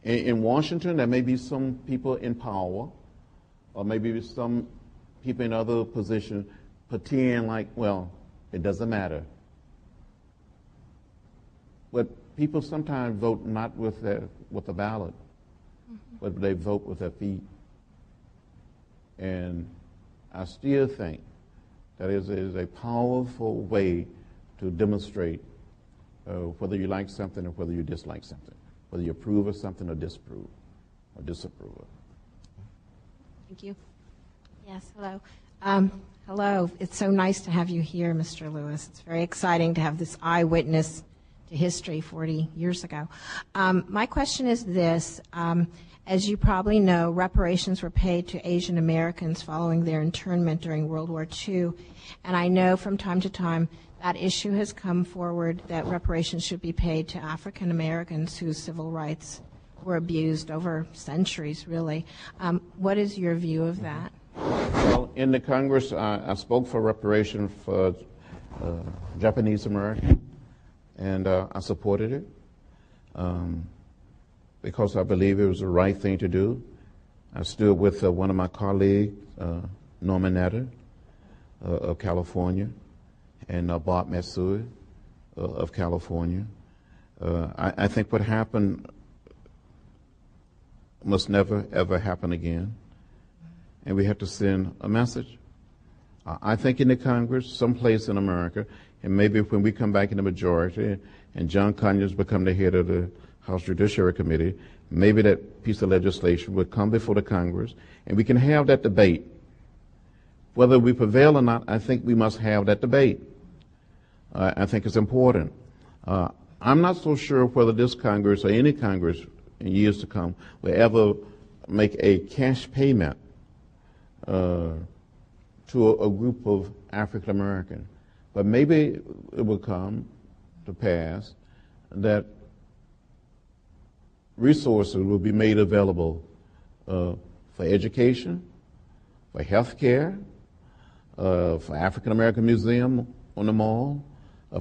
In Washington, there may be some people in power, or maybe some people in other positions pretend like, well, it doesn't matter. But people sometimes vote not with the ballot, but they vote with their feet. And I still think that is a powerful way to demonstrate whether you like something or whether you dislike something, whether you approve of something or disapprove of it. Thank you. Yes, hello. Hello. It's so nice to have you here, Mr. Lewis. It's very exciting to have this eyewitness to history 40 years ago. My question is this. As you probably know, reparations were paid to Asian Americans following their internment during World War II. And I know from time to time that issue has come forward that reparations should be paid to African Americans whose civil rights were abused over centuries, really. What is your view of that? Well, in the Congress, I spoke for reparation for Japanese Americans, and I supported it because I believe it was the right thing to do. I stood with one of my colleagues, Norman Natter of California, and Bob Matsui of California. I think what happened must never, ever happen again. And we have to send a message. I think in the Congress, someplace in America, and maybe when we come back in the majority and John Conyers become the head of the House Judiciary Committee, maybe that piece of legislation would come before the Congress and we can have that debate. Whether we prevail or not, I think we must have that debate. I think it's important. I'm not so sure whether this Congress or any Congress in years to come will ever make a cash payment to a group of African Americans. But maybe it will come to pass that resources will be made available for education, for health care, for African American Museum on the mall,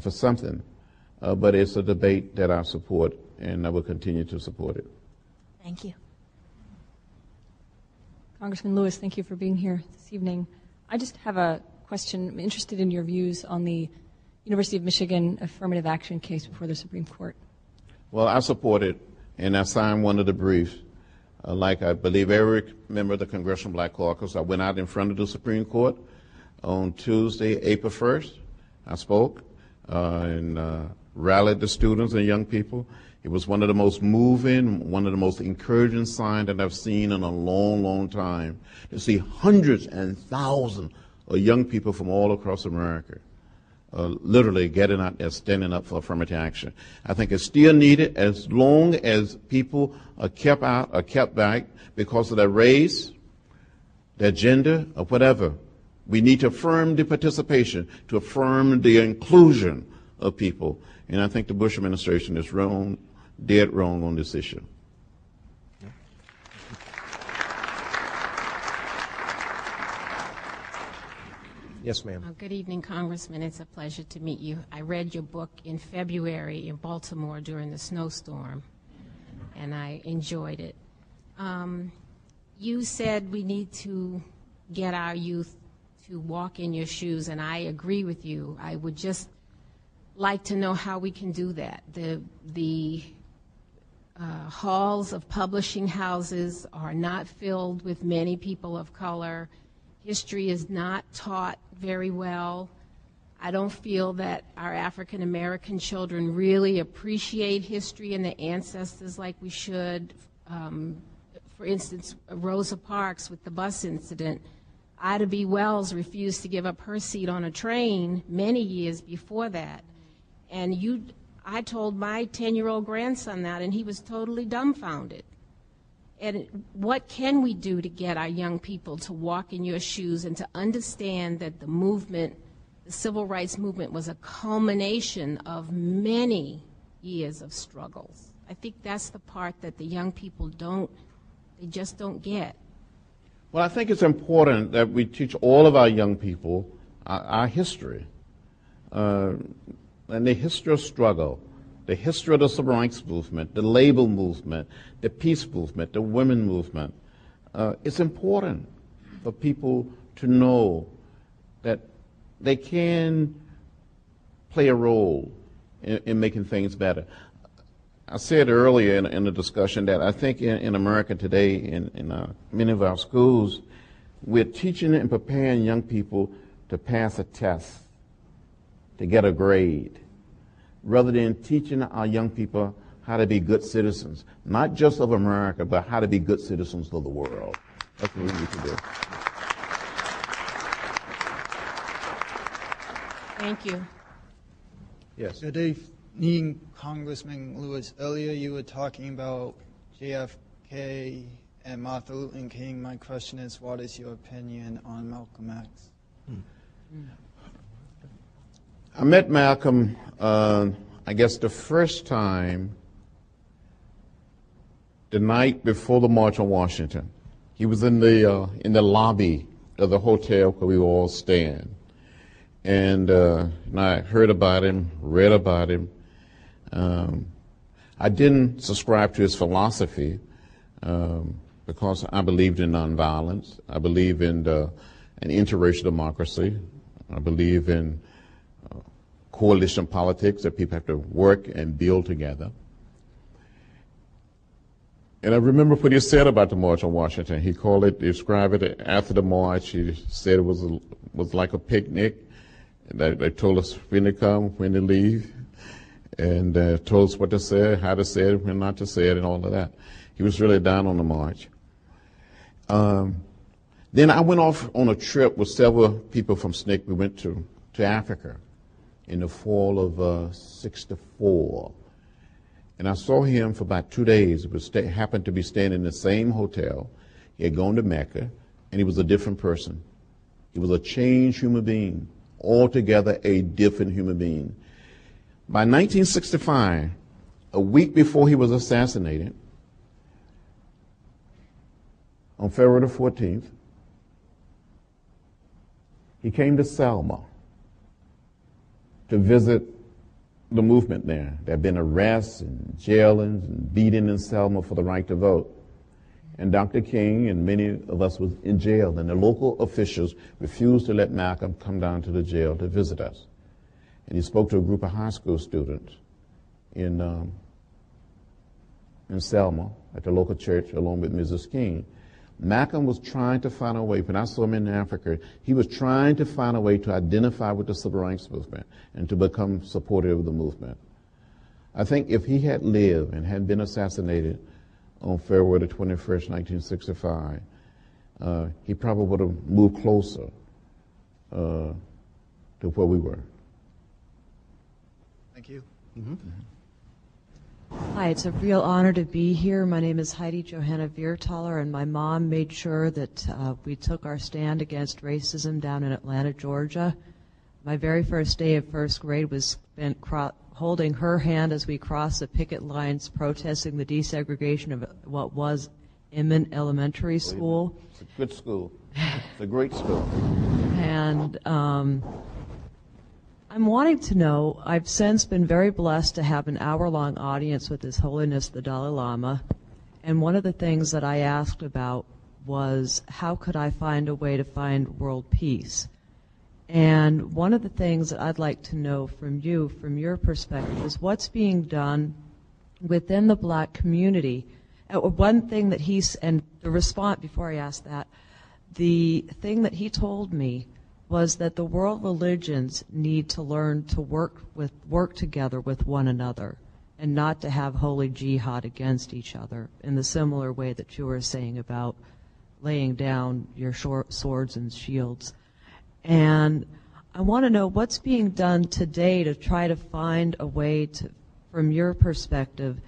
for something. But it's a debate that I support, and I will continue to support it. Thank you. Congressman Lewis, thank you for being here this evening. I just have a question. I'm interested in your views on the University of Michigan affirmative action case before the Supreme Court. Well, I support it, and I signed one of the briefs. Like I believe every member of the Congressional Black Caucus, I went out in front of the Supreme Court on Tuesday, April 1st. I spoke and rallied the students and young people. It was one of the most moving, one of the most encouraging signs that I've seen in a long, long time, to see hundreds and thousands of young people from all across America literally getting out there, standing up for affirmative action. I think it's still needed as long as people are kept out or kept back because of their race, their gender, or whatever. We need to affirm the participation, to affirm the inclusion of people. And I think the Bush administration is wrong, dead wrong on this issue. Yes, ma'am. Good evening, Congressman. It's a pleasure to meet you. I read your book in February in Baltimore during the snowstorm, and I enjoyed it. You said we need to get our youth to walk in your shoes, and I agree with you. I would just like to know how we can do that. The halls of publishing houses are not filled with many people of color. History is not taught very well. I don't feel that our African American children really appreciate history and the ancestors like we should. For instance, Rosa Parks with the bus incident, Ida B. Wells refused to give up her seat on a train many years before that. And I told my 10-year-old grandson that, and he was totally dumbfounded. And what can we do to get our young people to walk in your shoes and to understand that the movement, the civil rights movement, was a culmination of many years of struggles? I think that's the part that the young people they just don't get. Well, I think it's important that we teach all of our young people our history, and the history of struggle, the history of the civil rights movement, the labor movement, the peace movement, the women movement. It's important for people to know that they can play a role in making things better. I said earlier in the discussion that I think in America today, in many of our schools, we're teaching and preparing young people to pass a test, to get a grade, rather than teaching our young people how to be good citizens, not just of America, but how to be good citizens of the world. That's what we need to do. Thank you. Yes. Good evening, Congressman Lewis. Earlier you were talking about JFK and Martin Luther King. My question is, what is your opinion on Malcolm X? I met Malcolm, I guess the first time the night before the March on Washington. He was in the lobby of the hotel where we were all staying. And I heard about him, read about him. I didn't subscribe to his philosophy because I believed in nonviolence. I believe in an interracial democracy. I believe in coalition politics, that people have to work and build together. And I remember what he said about the March on Washington. He described it after the march. He said it was like a picnic. They told us when to come, when to leave, and told us what to say, how to say it, when not to say it, and all of that. He was really down on the march. Then I went off on a trip with several people from SNCC. We went to Africa in the fall of '64. And I saw him for about 2 days. Happened to be staying in the same hotel. He had gone to Mecca, and he was a different person. He was a changed human being, altogether a different human being. By 1965, a week before he was assassinated, on February the 14th, he came to Selma to visit the movement there. There had been arrests and jailings and beating in Selma for the right to vote. And Dr. King and many of us was in jail, and the local officials refused to let Malcolm come down to the jail to visit us. And he spoke to a group of high school students in Selma at the local church along with Mrs. King. Malcolm was trying to find a way, when I saw him in Africa, he was trying to find a way to identify with the civil rights movement and to become supportive of the movement. I think if he had lived and had been assassinated on February the 21st, 1965, he probably would have moved closer to where we were. Thank you. Mm-hmm. Hi, it's a real honor to be here. My name is Heidi Johanna Viertaler, and my mom made sure that we took our stand against racism down in Atlanta, Georgia. My very first day of first grade was spent holding her hand as we crossed the picket lines protesting the desegregation of what was Inman Elementary School. It's a good school. It's a great school. And And I'm wanting to know, I've since been very blessed to have an hour-long audience with His Holiness the Dalai Lama, and one of the things that I asked about was how could I find a way to find world peace? And one of the things that I'd like to know from you, from your perspective, is what's being done within the black community. One thing that and the response, before I ask that, the thing that he told me was that the world religions need to learn to work together with one another and not to have holy jihad against each other in the similar way that you were saying about laying down your swords and shields. And I want to know what's being done today to try to find a way to, from your perspective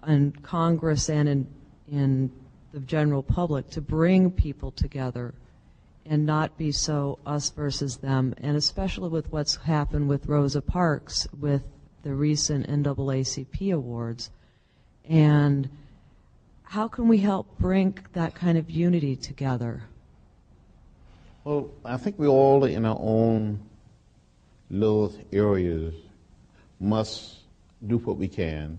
in Congress and in the general public, to bring people together and not be so us versus them, and especially with what's happened with Rosa Parks with the recent NAACP awards. And how can we help bring that kind of unity together? Well, I think we all in our own little areas must do what we can.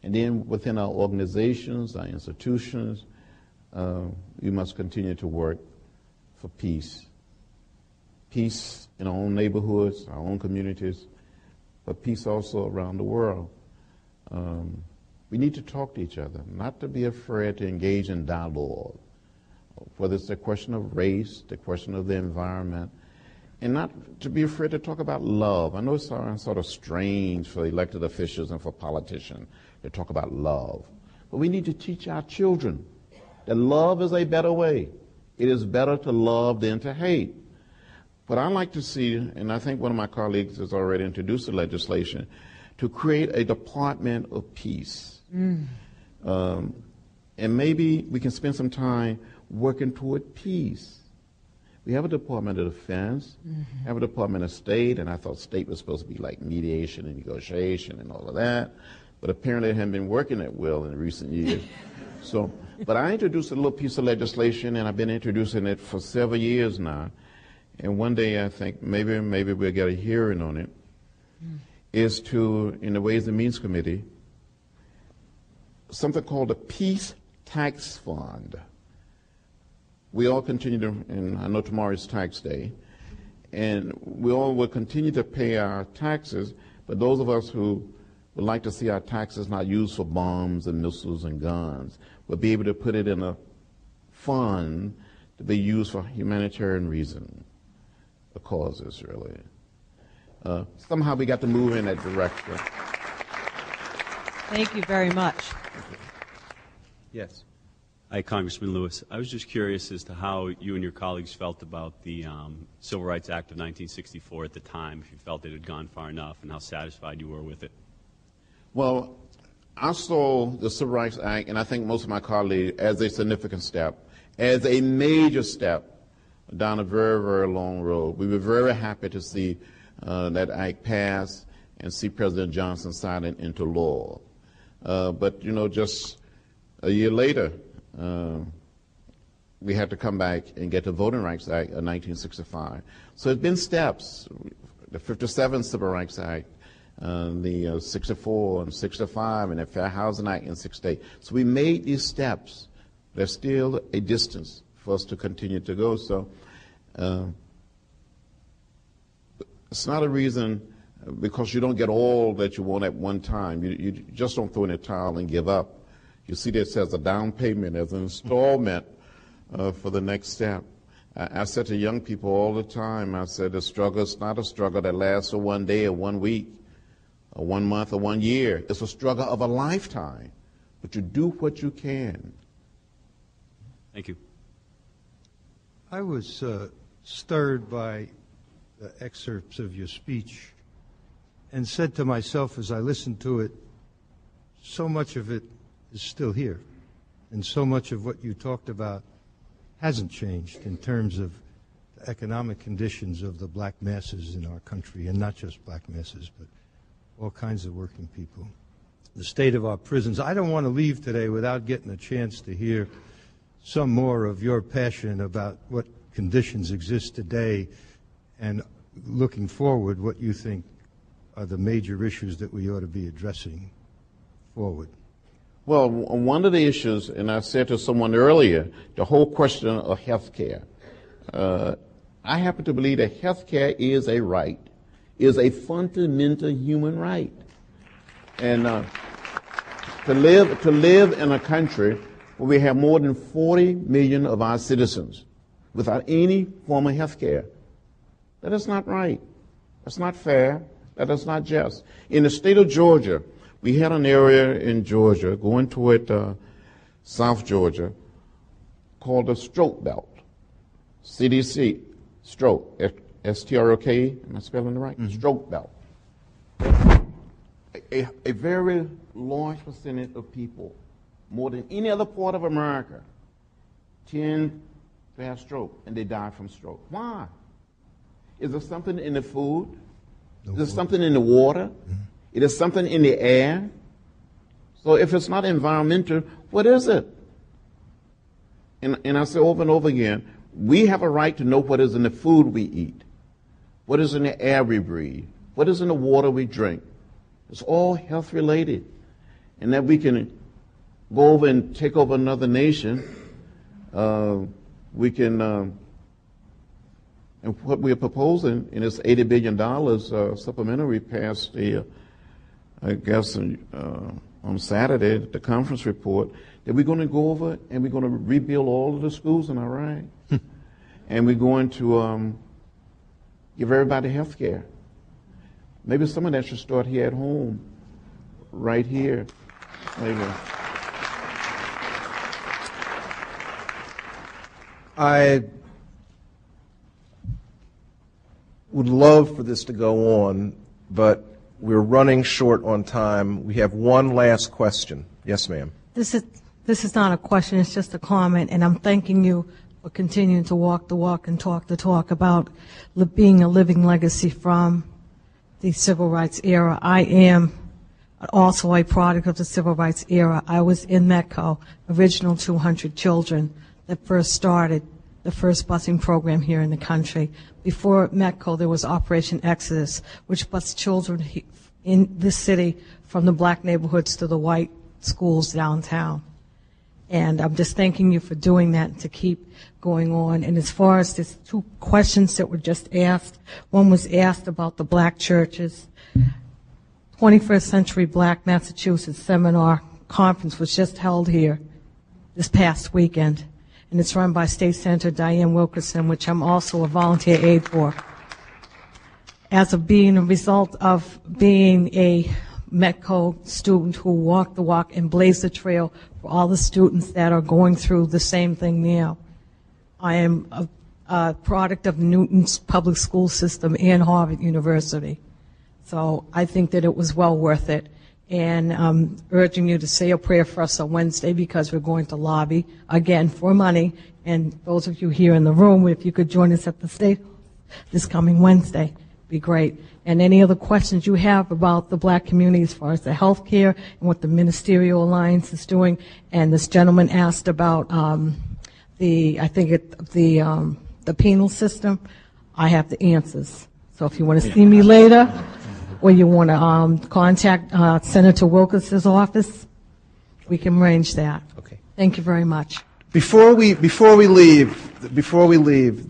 And then within our organizations, our institutions, we must continue to work for peace. Peace in our own neighborhoods, our own communities, but peace also around the world. We need to talk to each other, not to be afraid to engage in dialogue, whether it's the question of race, the question of the environment, and not to be afraid to talk about love. I know it's sort of strange for elected officials and for politicians to talk about love, but we need to teach our children that love is a better way. It is better to love than to hate. But I like to see, and I think one of my colleagues has already introduced the legislation, to create a Department of Peace. And maybe we can spend some time working toward peace. We have a Department of Defense, have a Department of State, and I thought state was supposed to be like mediation and negotiation and all of that, but apparently it hasn't been working that well in recent years. But I introduced a little piece of legislation, and I've been introducing it for several years now, and one day I think maybe we'll get a hearing on it, is to, in the Ways and Means Committee, something called a Peace Tax Fund. We all continue to, and I know tomorrow is tax day, and we all will continue to pay our taxes, but those of us who would like to see our taxes not used for bombs and missiles and guns will be able to put it in a fund to be used for humanitarian reasons, or causes, really. Somehow we got to move in that direction. Thank you very much. Yes. Hi, Congressman Lewis. I was just curious as to how you and your colleagues felt about the Civil Rights Act of 1964 at the time, if you felt it had gone far enough, and how satisfied you were with it. Well, I saw the Civil Rights Act, and I think most of my colleagues, as a significant step, as a major step down a very, very long road. We were very happy to see that act pass and see President Johnson sign it into law. But, you know, just a year later, we had to come back and get the Voting Rights Act of 1965. So it's been steps. The 57 Civil Rights Act, the 64 and 65, and the Fair Housing Act in 68. So we made these steps. There's still a distance for us to continue to go. So it's not a reason because you don't get all that you want at one time. You just don't throw in a towel and give up. You see this as a down payment, as an installment for the next step. I said to young people all the time, I said the struggle is not a struggle that lasts for one day or 1 week or 1 month or 1 year. It's a struggle of a lifetime. But you do what you can. Thank you. I was stirred by the excerpts of your speech and said to myself as I listened to it, so much of it is still here, and so much of what you talked about hasn't changed in terms of the economic conditions of the black masses in our country, and not just black masses, but all kinds of working people. The state of our prisons. I don't want to leave today without getting a chance to hear some more of your passion about what conditions exist today and looking forward, what you think are the major issues that we ought to be addressing forward. Well, one of the issues, and I said to someone earlier, the whole question of health care. I happen to believe that health care is a right, is a fundamental human right. And to live in a country where we have more than 40 million of our citizens without any form of health care, that is not right. That's not fair. That is not just. In the state of Georgia, we had an area in Georgia going toward South Georgia called the stroke belt. CDC, stroke, S-T-R-O-K, am I spelling it right? Mm-hmm. Stroke belt. A very large percentage of people, more than any other part of America, tend to have stroke, and they die from stroke. Why? Is there something in the food? Is there something in the water? Mm-hmm. Is there something in the air? So if it's not environmental, what is it? And I say over and over again, we have a right to know what is in the food we eat, what is in the air we breathe, what is in the water we drink. It's all health related. And that we can go over and take over another nation, we can, and what we're proposing in this $80 billion supplementary passed the, I guess on Saturday, the conference report, that we're going to go over and we're going to rebuild all of the schools in Iraq. And we're going to give everybody health care. Maybe some of that should start here at home, right here. Maybe. I would love for this to go on, but we're running short on time. We have one last question. Yes, ma'am. This is not a question, it's just a comment, and I'm thanking you for continuing to walk the walk and talk the talk about being a living legacy from the civil rights era. I am also a product of the civil rights era. I was in METCO, original 200 children that first started the first busing program here in the country. Before METCO, there was Operation Exodus, which bused children in this city from the black neighborhoods to the white schools downtown. And I'm just thanking you for doing that and to keep going on. And as far as there's two questions that were just asked, one was asked about the black churches. 21st Century Black Massachusetts Seminar Conference was just held here this past weekend. And it's run by State Senator Diane Wilkerson, which I'm also a volunteer aide for. As of being a result of being a METCO student who walked the walk and blazed the trail for all the students that are going through the same thing now. I am a product of Newton's public school system and Harvard University. So I think that it was well worth it. And I'm urging you to say a prayer for us on Wednesday because we're going to lobby again for money. And those of you here in the room, if you could join us at the state this coming Wednesday, be great. And any other questions you have about the black community as far as the health care and what the Ministerial Alliance is doing. And this gentleman asked about the penal system. I have the answers. So if you want to see me later or you want to contact Senator Wilkerson's office, we can arrange that. Okay. Thank you very much. Before we leave,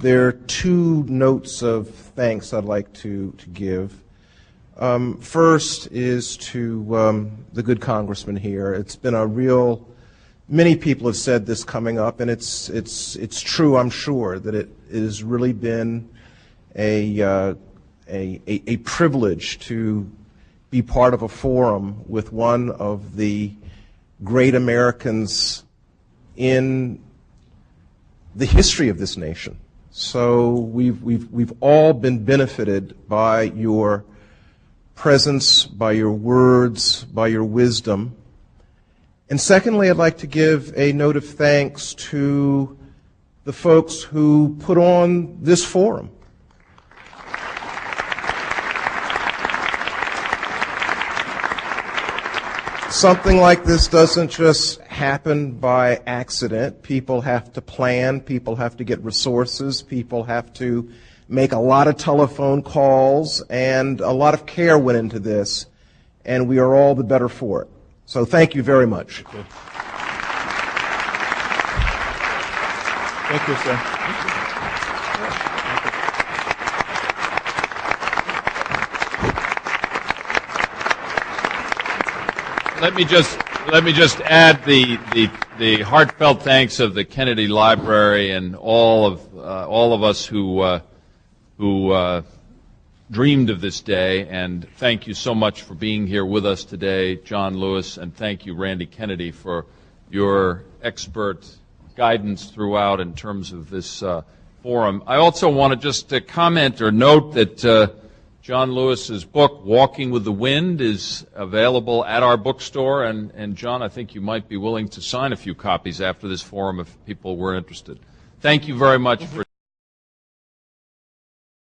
there are two notes of thanks I'd like to give. First is to the good congressman here. It's been a real. Many people have said this coming up, and it's true. I'm sure that it has really been a privilege to be part of a forum with one of the great Americans in the history of this nation. So we've all been benefited by your presence, by your words, by your wisdom. And secondly, I'd like to give a note of thanks to the folks who put on this forum. Something like this doesn't just happen by accident. People have to plan, people have to get resources, people have to make a lot of telephone calls, and a lot of care went into this, and we are all the better for it. So thank you very much. Thank you, sir. Let me just add the heartfelt thanks of the Kennedy Library and all of us who dreamed of this day, and thank you so much for being here with us today, John Lewis, and thank you, Randy Kennedy, for your expert guidance throughout in terms of this forum. I also want to just comment or note that John Lewis's book, Walking with the Wind, is available at our bookstore, and John, I think you might be willing to sign a few copies after this forum if people were interested. Thank you very much for